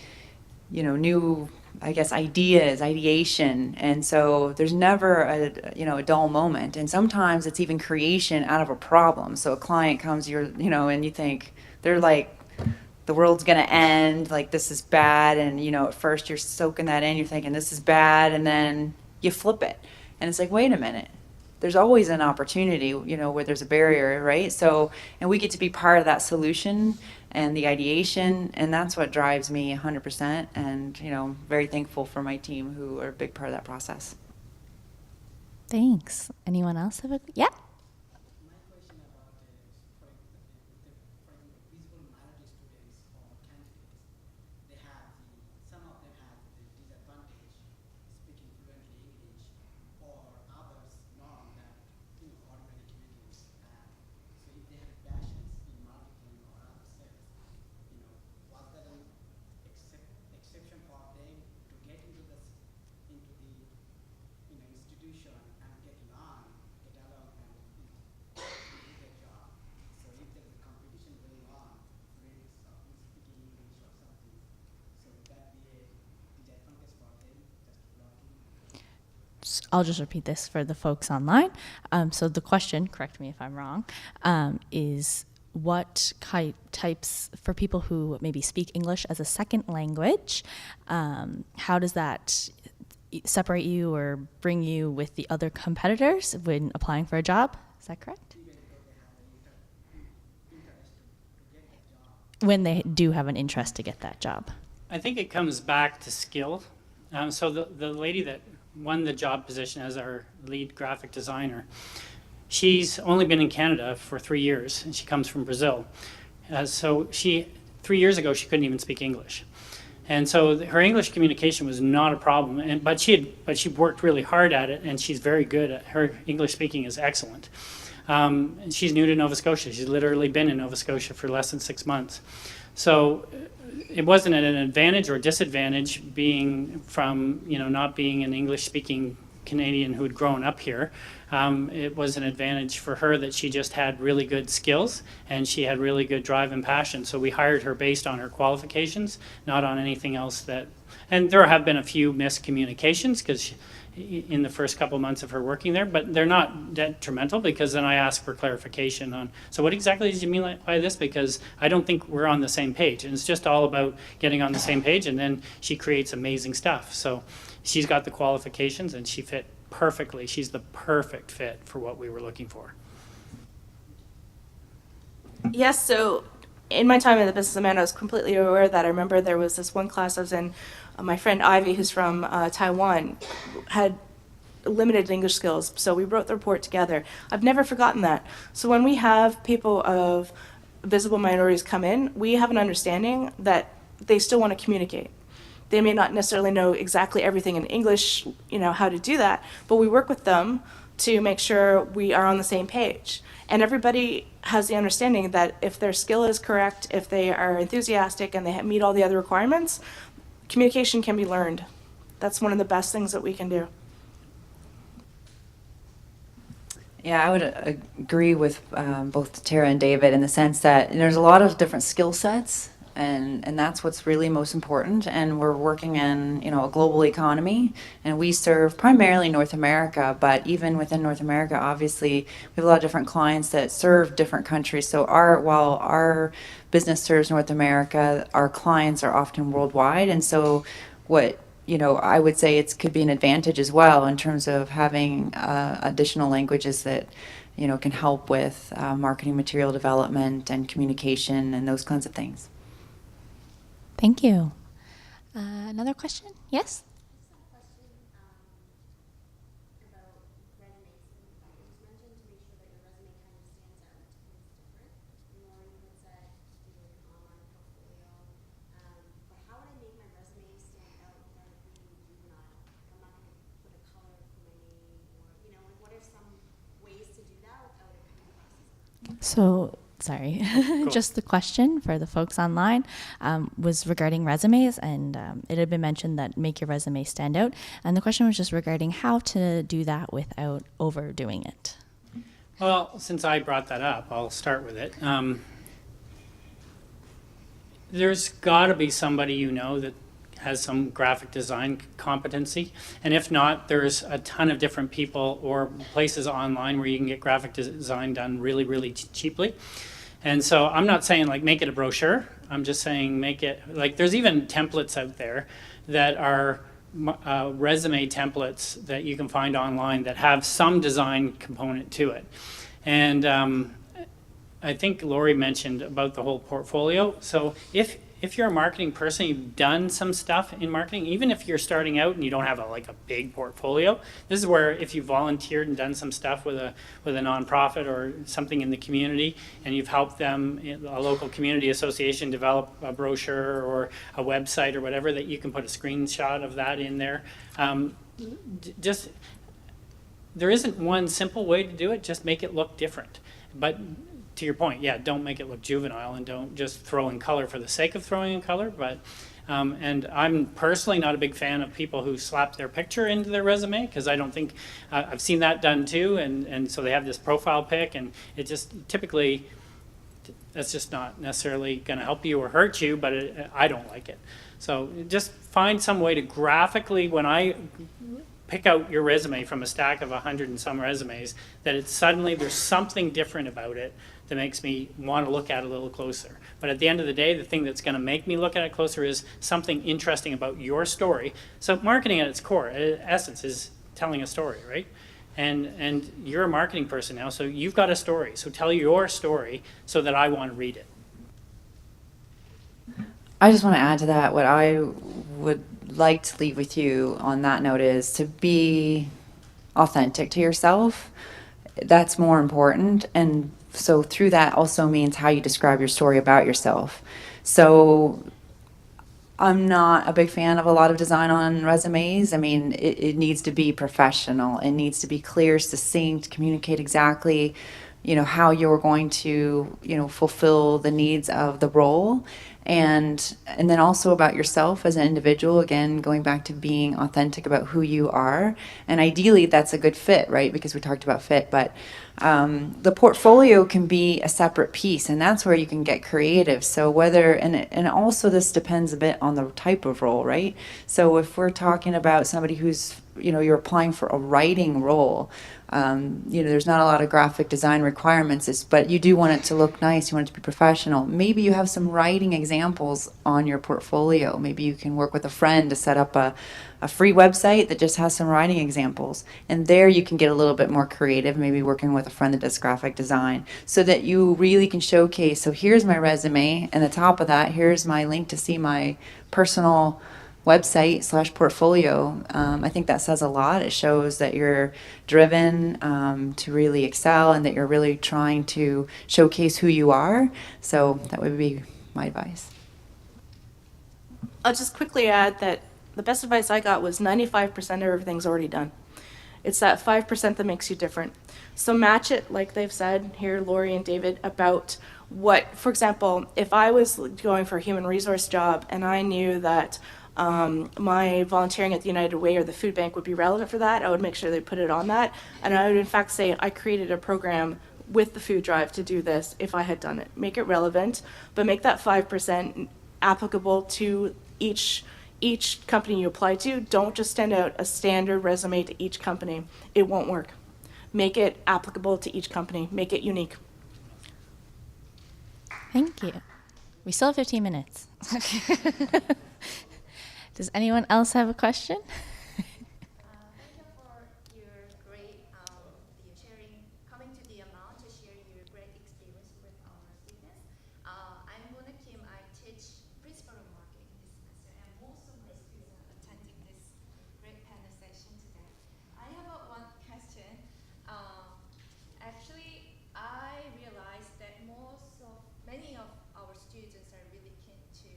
you know, new, I guess, ideas, ideation. And so there's never a dull moment. And sometimes it's even creation out of a problem. So a client comes, and you think they're like, the world's going to end, like this is bad. And, you know, at first you're soaking that in, you're thinking this is bad. And then you flip it. And it's like, wait a minute. there's always an opportunity, you know, where there's a barrier, right? So, and we get to be part of that solution and the ideation, and that's what drives me 100%. And, you know, very thankful for my team who are a big part of that process. Thanks. Anyone else have a, yeah? My question about, for example, visible minority students or candidates, they have some of them have the disadvantage speaking fluently English, or others not that ordinary communities have. So if they have passions in marketing or other sales, was that an exception for them to get into the institution and get along, and do their job. So if there's a competition going on, maybe speaking English or something, so would that be a disadvantage for them, just blocking? I'll just repeat this for the folks online. So the question, correct me if I'm wrong, is what types, for people who maybe speak English as a second language, how does that separate you or bring you with the other competitors when applying for a job? Is that correct? When they do have an interest to get that job. I think it comes back to skill. So the lady that won the job position as our lead graphic designer, she's only been in Canada for 3 years, and she comes from Brazil. So 3 years ago, she couldn't even speak English. And so her English communication was not a problem, but she worked really hard at it, and she's very good at her English speaking is excellent. And she's new to Nova Scotia. She's literally been in Nova Scotia for less than 6 months. So it wasn't an advantage or disadvantage being from, not being an English speaking Canadian who'd grown up here. It was an advantage for her that she just had really good skills and she had really good drive and passion. So we hired her based on her qualifications, not on anything else and there have been a few miscommunications because in the first couple months of her working there, but they're not detrimental because then I ask for clarification on, so what exactly did you mean by this? Because I don't think we're on the same page, and it's just all about getting on the same page, and then she creates amazing stuff. So she's got the qualifications and she fit perfectly. She's the perfect fit for what we were looking for. Yes, so in my time in the business admin, I was completely aware of that. I remember there was this one class I was in, my friend Ivy, who's from Taiwan, had limited English skills, so we wrote the report together. I've never forgotten that. So when we have people of visible minorities come in, we have an understanding that they still want to communicate. They may not necessarily know exactly everything in English, how to do that, but we work with them to make sure we are on the same page. And everybody has the understanding that if their skill is correct, if they are enthusiastic and they meet all the other requirements, communication can be learned. That's one of the best things that we can do. Yeah, I would agree with both Tara and David in the sense that there's a lot of different skill sets, and that's what's really most important. And we're working in a global economy, and we serve primarily North America, but even within North America, obviously, we have a lot of different clients that serve different countries. So while our business serves North America, our clients are often worldwide, and so what I would say it could be an advantage as well in terms of having additional languages that, can help with marketing material development and communication and those kinds of things. Thank you. Another question? Yes? So, sorry, Cool. Just the question for the folks online was regarding resumes, and it had been mentioned that make your resume stand out. And the question was just regarding how to do that without overdoing it. Well, since I brought that up, I'll start with it. There's got to be somebody that has some graphic design competency. And if not, there's a ton of different people or places online where you can get graphic design done really, really cheaply. And so I'm not saying make it a brochure. I'm just saying make it, there's even templates out there that are resume templates that you can find online that have some design component to it. And I think Lori mentioned about the whole portfolio. So if you're a marketing person, you've done some stuff in marketing, even if you're starting out and you don't have like a big portfolio, this is where if you volunteered and done some stuff with a nonprofit or something in the community, and you've helped them, a local community association, develop a brochure or a website or whatever, that you can put a screenshot of that in there. Just, there isn't one simple way to do it, just make it look different. But to your point, yeah, don't make it look juvenile and don't just throw in color for the sake of throwing in color. But and I'm personally not a big fan of people who slap their picture into their resume, because I don't think, I've seen that done too, and so they have this profile pic, and it just typically, that's just not necessarily going to help you or hurt you, but I don't like it. So just find some way to graphically, when I pick out your resume from a stack of 100 and some resumes, that it's suddenly, there's something different about it that makes me want to look at it a little closer. But at the end of the day, the thing that's going to make me look at it closer is something interesting about your story. So marketing at its core, essence, is telling a story, right? And you're a marketing person now, so you've got a story. So tell your story so that I want to read it. I just want to add to that. What I would like to leave with you on that note is to be authentic to yourself. That's more important. And so through that also means how you describe your story about yourself. So I'm not a big fan of a lot of design on resumes. I mean, it needs to be professional. It needs to be clear, succinct, communicate exactly, how you're going to, fulfill the needs of the role. And then also about yourself as an individual, again, going back to being authentic about who you are. And ideally, that's a good fit, right? Because we talked about fit, but the portfolio can be a separate piece, and that's where you can get creative. So whether, and also this depends a bit on the type of role, right? So if we're talking about somebody who's, you're applying for a writing role, there's not a lot of graphic design requirements, but you do want it to look nice. You want it to be professional. Maybe you have some writing examples on your portfolio. Maybe you can work with a friend to set up a free website that just has some writing examples. And there you can get a little bit more creative, maybe working with a friend that does graphic design, so that you really can showcase, so here's my resume, and the top of that, here's my link to see my personal website / portfolio. I think that says a lot. It shows that you're driven to really excel, and that you're really trying to showcase who you are. So that would be my advice. I'll just quickly add that the best advice I got was 95% of everything's already done. It's that 5% that makes you different. So match it, like they've said here, Lori and David, about what, for example, if I was going for a human resource job and I knew that my volunteering at the United Way or the food bank would be relevant for that, I would make sure they put it on that. And I would in fact say I created a program with the food drive to do this if I had done it. Make it relevant, but make that 5% applicable to each company you apply to. Don't just send out a standard resume to each company. It won't work. Make it applicable to each company. Make it unique. Thank you. We still have 15 minutes. Does anyone else have a question? Thank you for your great sharing, coming to the amount to share your great experience with our students. I'm Mona Kim. I teach principal marketing this semester, and most of my students are attending this great panel session today. I have one question. Actually, I realized that many of our students are really keen to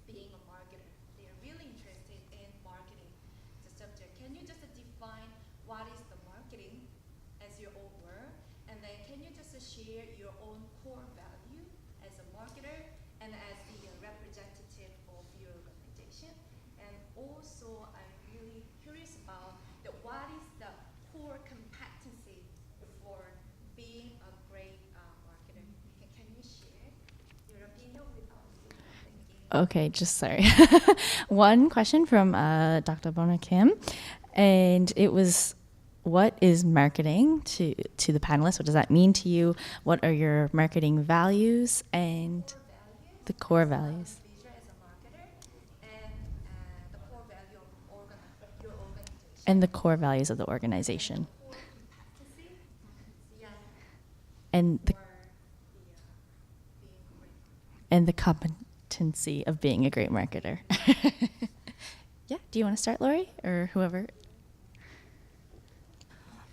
being a marketer. They are really interested in marketing, the subject. Can you just define what is the marketing as your own word? And then can you just share your own core value as a marketer and as the representative of your organization? And also, I'm really curious about what is the core competency for being a great marketer? Can you share your opinion with our students? Thank you. Okay, just sorry. One question from Dr. Bona Kim, and it was, what is marketing to the panelists? What does that mean to you? What are your marketing values and the core values? As a marketer, and the core value of organization. And the core values of the organization. Yeah. And the, Or being great. and the competency of being a great marketer. Yeah, do you want to start, Lori, or whoever?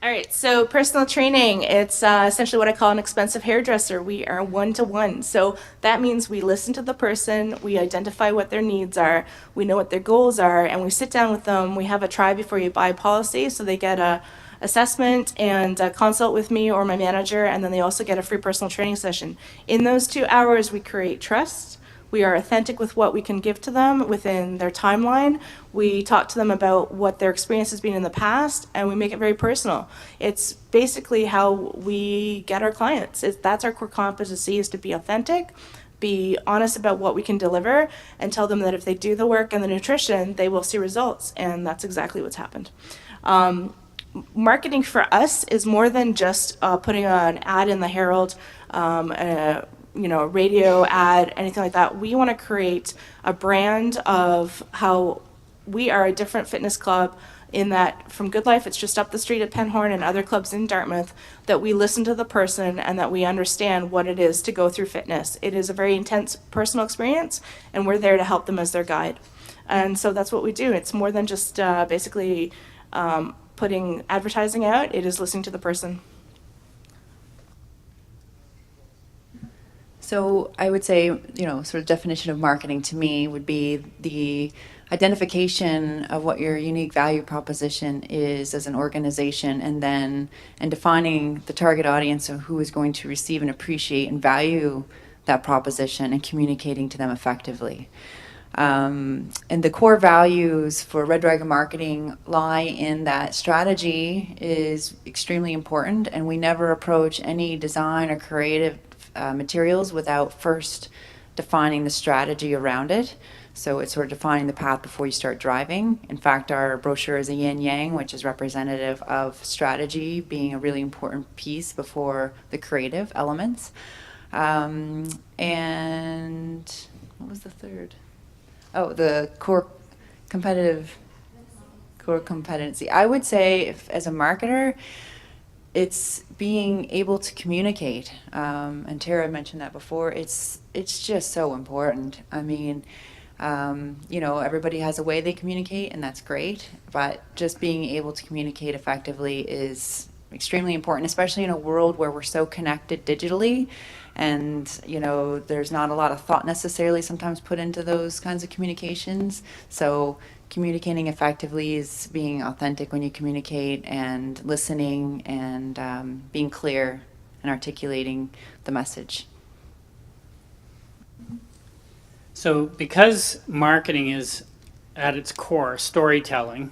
All right, so personal training, it's essentially what I call an expensive hairdresser. We are one-to-one. So that means we listen to the person, we identify what their needs are, we know what their goals are, and we sit down with them. We have a try before you buy policy, so they get a assessment and a consult with me or my manager, and then they also get a free personal training session. In those 2 hours, we create trust. We are authentic with what we can give to them within their timeline. We talk to them about what their experience has been in the past, and we make it very personal. It's basically how we get our clients. That's our core competency, is to be authentic, be honest about what we can deliver, and tell them that if they do the work and the nutrition, they will see results, and that's exactly what's happened. Marketing for us is more than just putting an ad in the Herald, a radio ad, anything like that. We want to create a brand of how we are a different fitness club, in that from Good Life, it's just up the street at Penhorn and other clubs in Dartmouth, that we listen to the person and that we understand what it is to go through fitness. It is a very intense personal experience, and we're there to help them as their guide. And so that's what we do. It's more than just basically putting advertising out. It is listening to the person. So I would say, sort of definition of marketing to me would be the identification of what your unique value proposition is as an organization, and defining the target audience of who is going to receive and appreciate and value that proposition, and communicating to them effectively. And the core values for Red Dragon Marketing lie in that strategy is extremely important, and we never approach any design or creative materials without first defining the strategy around it. So it's sort of defining the path before you start driving. In fact, our brochure is a yin yang, which is representative of strategy being a really important piece before the creative elements. And what was the third? Oh, the core competency. I would say, as a marketer, it's being able to communicate, and Tara mentioned that before. It's just so important. I mean, everybody has a way they communicate, and that's great, but just being able to communicate effectively is extremely important, especially in a world where we're so connected digitally, and there's not a lot of thought necessarily sometimes put into those kinds of communications. So communicating effectively is being authentic when you communicate, and listening, and being clear and articulating the message. So because marketing is at its core storytelling,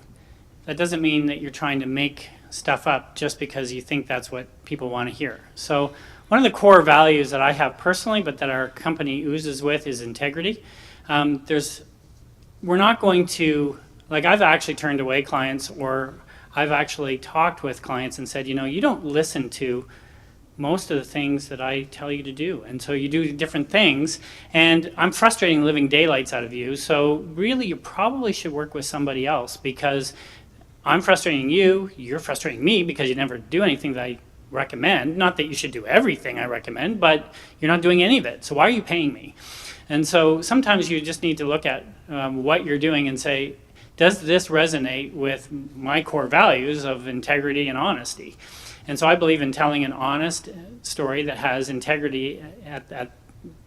that doesn't mean that you're trying to make stuff up just because you think that's what people want to hear. So one of the core values that I have personally, but that our company oozes with, is integrity. We're not going to, I've actually turned away clients, or I've actually talked with clients and said, you don't listen to most of the things that I tell you to do. And so you do different things, and I'm frustrating living daylights out of you. So really, you probably should work with somebody else, because I'm frustrating you, you're frustrating me, because you never do anything that I recommend. Not that you should do everything I recommend, but you're not doing any of it. So why are you paying me? And so sometimes you just need to look at what you're doing and say, does this resonate with my core values of integrity and honesty? And so I believe in telling an honest story that has integrity at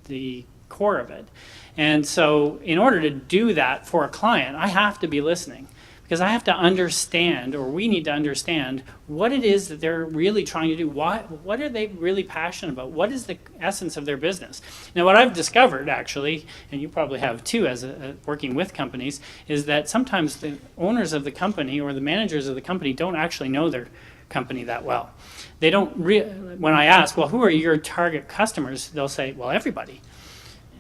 the core of it. And so in order to do that for a client, I have to be listening, because I have to understand, or we need to understand, what it is that they're really trying to do. What are they really passionate about? What is the essence of their business? Now, what I've discovered, actually, and you probably have too, as working with companies, is that sometimes the owners of the company or the managers of the company don't actually know their company that well. They don't. When I ask, well, who are your target customers? They'll say, well, everybody.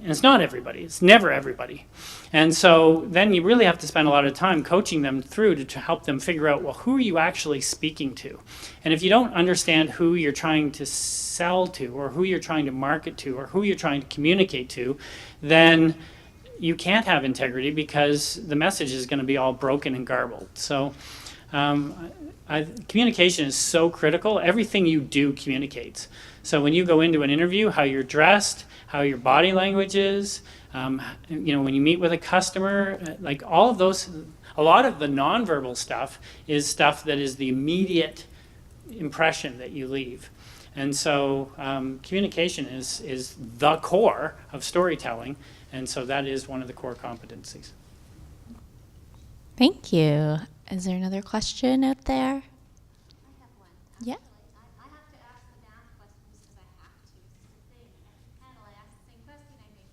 And it's not everybody. It's never everybody. And so then you really have to spend a lot of time coaching them through to help them figure out, well, who are you actually speaking to? And if you don't understand who you're trying to sell to, or who you're trying to market to, or who you're trying to communicate to, then you can't have integrity, because the message is going to be all broken and garbled. So Communication is so critical. Everything you do communicates. So when you go into an interview, how you're dressed, how your body language is, when you meet with a customer, like all of those, a lot of the nonverbal stuff is stuff that is the immediate impression that you leave. And so communication is the core of storytelling, and so that is one of the core competencies. Thank you. Is there another question out there? I have one. Yeah. I have to ask the math questions because I have to. It's the thing. At the panel, I ask the same question, I think.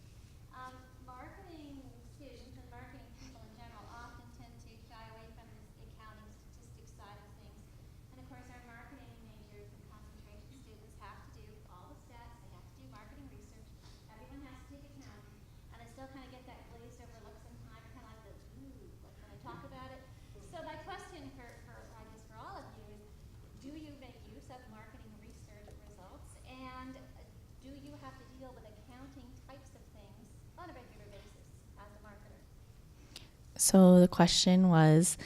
Marketing students and marketing people in general often tend to shy away from this accounting statistics side of things. And of course, our marketing majors and concentration students have to do all the stats. They have to do marketing research. Everyone has to take accounting. And I still kind of get that glazed over look sometimes, kind of like the, ooh, like when I talk about it. So my question I guess for all of you is, do you make use of marketing research results, and do you have to deal with accounting types of things on a regular basis as a marketer? So the question was,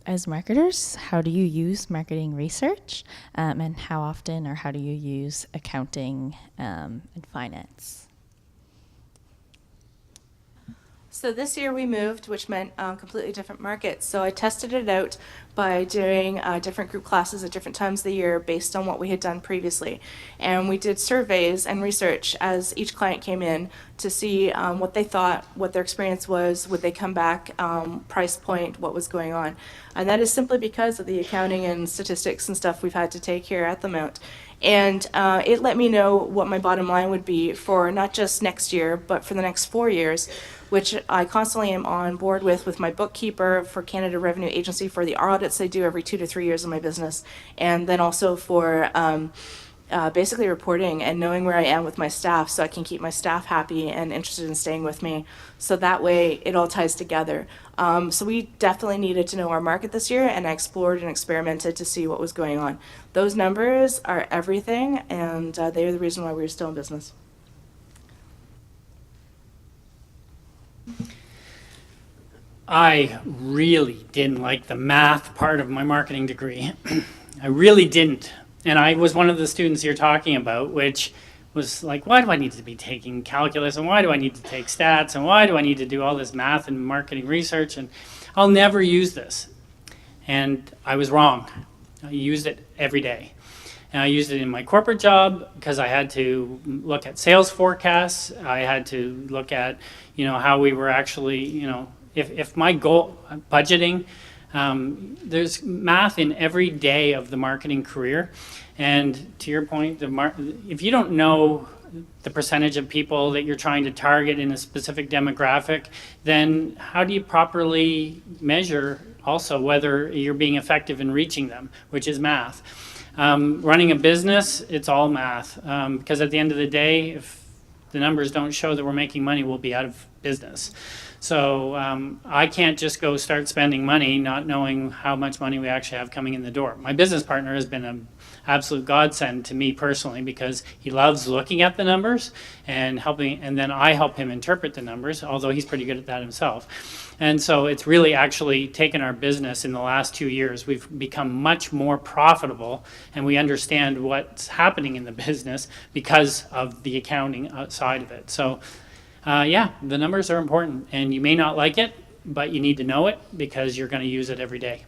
as marketers, how do you use marketing research, and how often or how do you use accounting and finance? So this year we moved, which meant completely different markets. So I tested it out by doing different group classes at different times of the year based on what we had done previously. And we did surveys and research as each client came in to see what they thought, what their experience was, would they come back, price point, what was going on. And that is simply because of the accounting and statistics and stuff we've had to take here at the Mount. And it let me know what my bottom line would be for not just next year, but for the next 4 years, which I constantly am on board with my bookkeeper for Canada Revenue Agency for the audits they do every 2 to 3 years of my business, and then also for basically reporting and knowing where I am with my staff so I can keep my staff happy and interested in staying with me. So that way it all ties together. So we definitely needed to know our market this year, and I explored and experimented to see what was going on. Those numbers are everything, and they are the reason why we're still in business. I really didn't like the math part of my marketing degree. I really didn't. And I was one of the students you're talking about, which was like, why do I need to be taking calculus, and why do I need to take stats, and why do I need to do all this math and marketing research, and I'll never use this. And I was wrong. I used it every day. And I used it in my corporate job because I had to look at sales forecasts. I had to look at, how we were actually, if my goal, budgeting, there's math in every day of the marketing career. And to your point, if you don't know the percentage of people that you're trying to target in a specific demographic, then how do you properly measure also whether you're being effective in reaching them, which is math. Running a business, it's all math, because at the end of the day, if the numbers don't show that we're making money, we'll be out of business. So I can't just go start spending money not knowing how much money we actually have coming in the door. My business partner has been an absolute godsend to me personally because he loves looking at the numbers and helping, and then I help him interpret the numbers, although he's pretty good at that himself. And so it's really actually taken our business in the last 2 years. We've become much more profitable, and we understand what's happening in the business because of the accounting side of it. So yeah, the numbers are important, and you may not like it, but you need to know it because you're going to use it every day.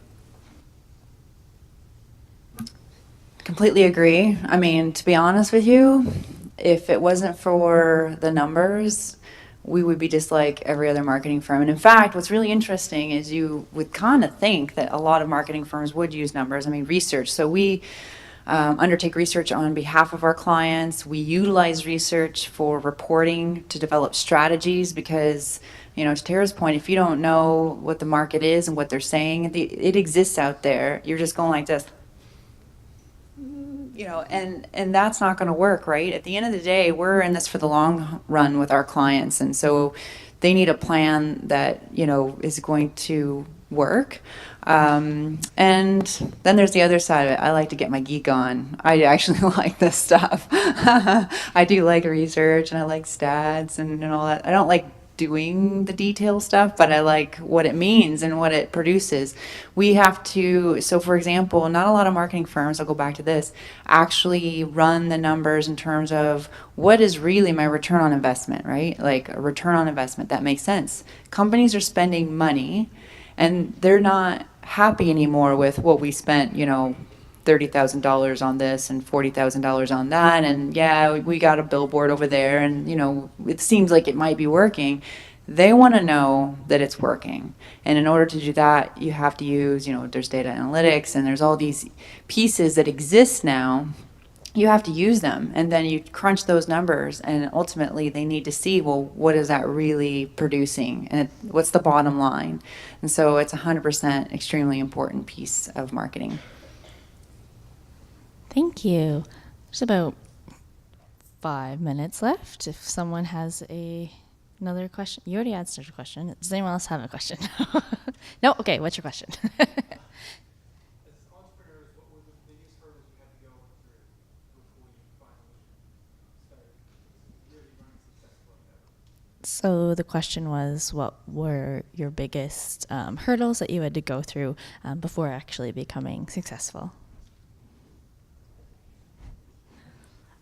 Completely agree. I mean, to be honest with you, if it wasn't for the numbers, we would be just like every other marketing firm. And in fact, what's really interesting is you would kind of think that a lot of marketing firms would use numbers. I mean, research. So we undertake research on behalf of our clients. We utilize research for reporting to develop strategies because, to Tara's point, if you don't know what the market is and what they're saying, it exists out there. You're just going like this. And that's not going to work, right? At the end of the day, we're in this for the long run with our clients. And so they need a plan that, is going to work. And then there's the other side of it. I like to get my geek on. I actually like this stuff. I do like research and I like stats and all that. I don't like doing the detail stuff, but I like what it means and what it produces. We have to, so for example, not a lot of marketing firms, I'll go back to this, actually run the numbers in terms of what is really my return on investment, right? Like a return on investment, that makes sense. Companies are spending money and they're not happy anymore with what we spent, $30,000 on this and $40,000 on that, and yeah, we got a billboard over there, and it seems like it might be working. They want to know that it's working, and in order to do that, you have to use, there's data analytics, and there's all these pieces that exist now. You have to use them, and then you crunch those numbers, and ultimately they need to see, well, what is that really producing, and what's the bottom line? And so it's 100% extremely important piece of marketing. Thank you. There's about 5 minutes left. If someone has another question. You already answered a question. Does anyone else have a question? No? Okay, what's your question? As entrepreneurs, what were the biggest hurdles you had to go through before you finally started really running successful endeavor? So the question was, what were your biggest hurdles that you had to go through before actually becoming successful?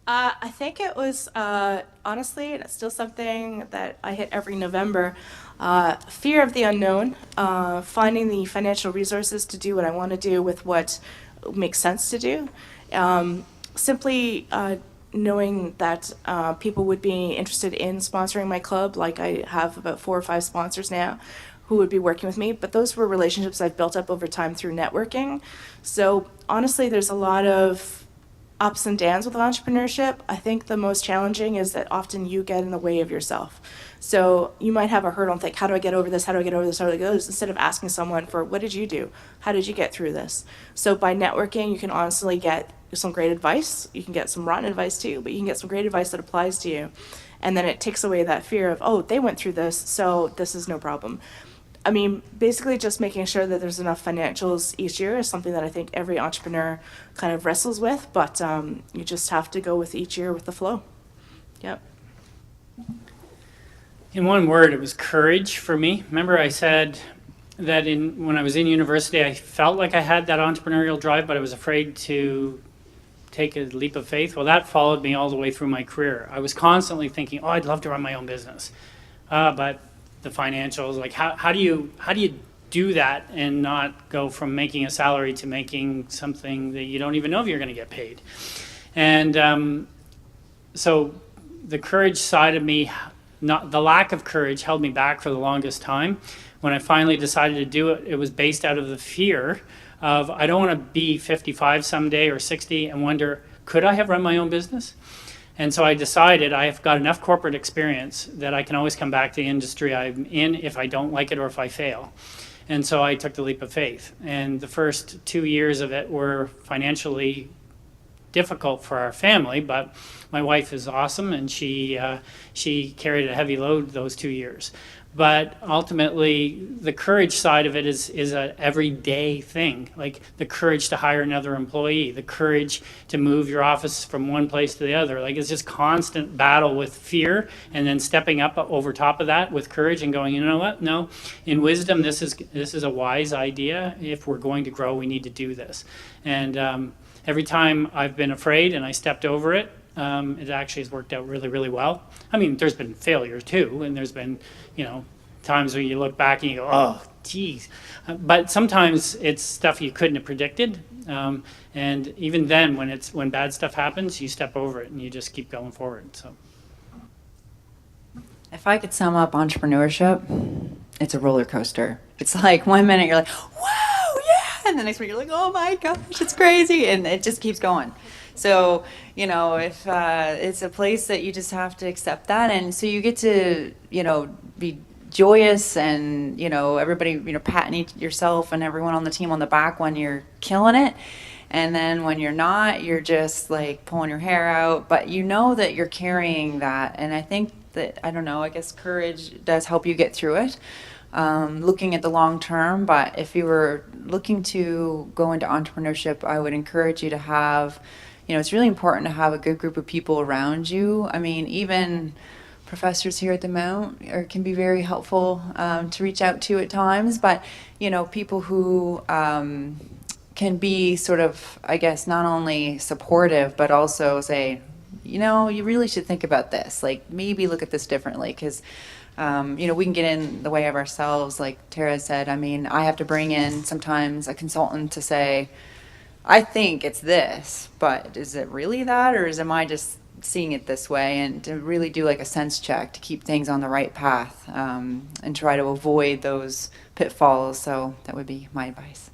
I think it was, honestly, and it's still something that I hit every November, fear of the unknown, finding the financial resources to do what I want to do with what makes sense to do. Simply knowing that people would be interested in sponsoring my club, like I have about 4 or 5 sponsors now who would be working with me, but those were relationships I've built up over time through networking. So honestly, there's a lot of ups and downs with entrepreneurship. I think the most challenging is that often you get in the way of yourself. So you might have a hurdle and think, how do I get over this? How do I get over this? How do I get over this? Instead of asking someone for, what did you do? How did you get through this? So by networking, you can honestly get some great advice. You can get some rotten advice too, but you can get some great advice that applies to you. And then it takes away that fear of, oh, they went through this, so this is no problem. I mean, basically just making sure that there's enough financials each year is something that I think every entrepreneur kind of wrestles with, but you just have to go with each year with the flow. Yep. In one word, it was courage for me. Remember I said that when I was in university, I felt like I had that entrepreneurial drive, but I was afraid to take a leap of faith. Well, that followed me all the way through my career. I was constantly thinking, oh, I'd love to run my own business. But the financials, like how do you do that and not go from making a salary to making something that you don't even know if you're going to get paid? And so the courage side of me, not the lack of courage, held me back for the longest time. When I finally decided to do it, it was based out of the fear of, I don't want to be 55 someday or 60 and wonder, could I have run my own business? And so I decided I've got enough corporate experience that I can always come back to the industry I'm in if I don't like it or if I fail. And so I took the leap of faith. And the first 2 years of it were financially difficult for our family, but my wife is awesome, and she carried a heavy load those 2 years. But ultimately, the courage side of it is a everyday thing, like the courage to hire another employee, the courage to move your office from one place to the other. Like, it's just constant battle with fear, and then stepping up over top of that with courage and going, you know what? No, in wisdom, this is a wise idea. If we're going to grow, we need to do this. And every time I've been afraid and I stepped over it, it actually has worked out really, really well. I mean, there's been failure too, and there's been, times when you look back and you go, oh, geez. But sometimes it's stuff you couldn't have predicted. And even then, when bad stuff happens, you step over it and you just keep going forward. So, if I could sum up entrepreneurship, it's a roller coaster. It's like 1 minute you're like, wow, yeah, and the next week you're like, oh my gosh, it's crazy, and it just keeps going. So, if it's a place that you just have to accept that, and so you get to, be joyous and, everybody, patting yourself and everyone on the team on the back when you're killing it. And then when you're not, you're just like pulling your hair out, but you know that you're carrying that. And I think that, I don't know, I guess courage does help you get through it. Looking at the long term, but if you were looking to go into entrepreneurship, I would encourage you to have, it's really important to have a good group of people around you. I mean, even professors here at the Mount can be very helpful to reach out to at times, but people who can be sort of, I guess, not only supportive but also say, you really should think about this. Like maybe look at this differently, because we can get in the way of ourselves. Like Tara said, I mean, I have to bring in sometimes a consultant to say, I think it's this, but is it really that, or am I just seeing it this way? And to really do like a sense check to keep things on the right path, and try to avoid those pitfalls. So that would be my advice.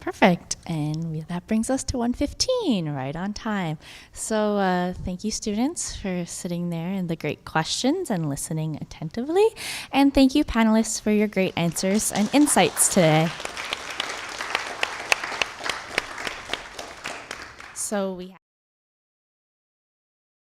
Perfect. And that brings us to 1:15, right on time. So thank you, students, for sitting there and the great questions and listening attentively. And thank you, panelists, for your great answers and insights today. So we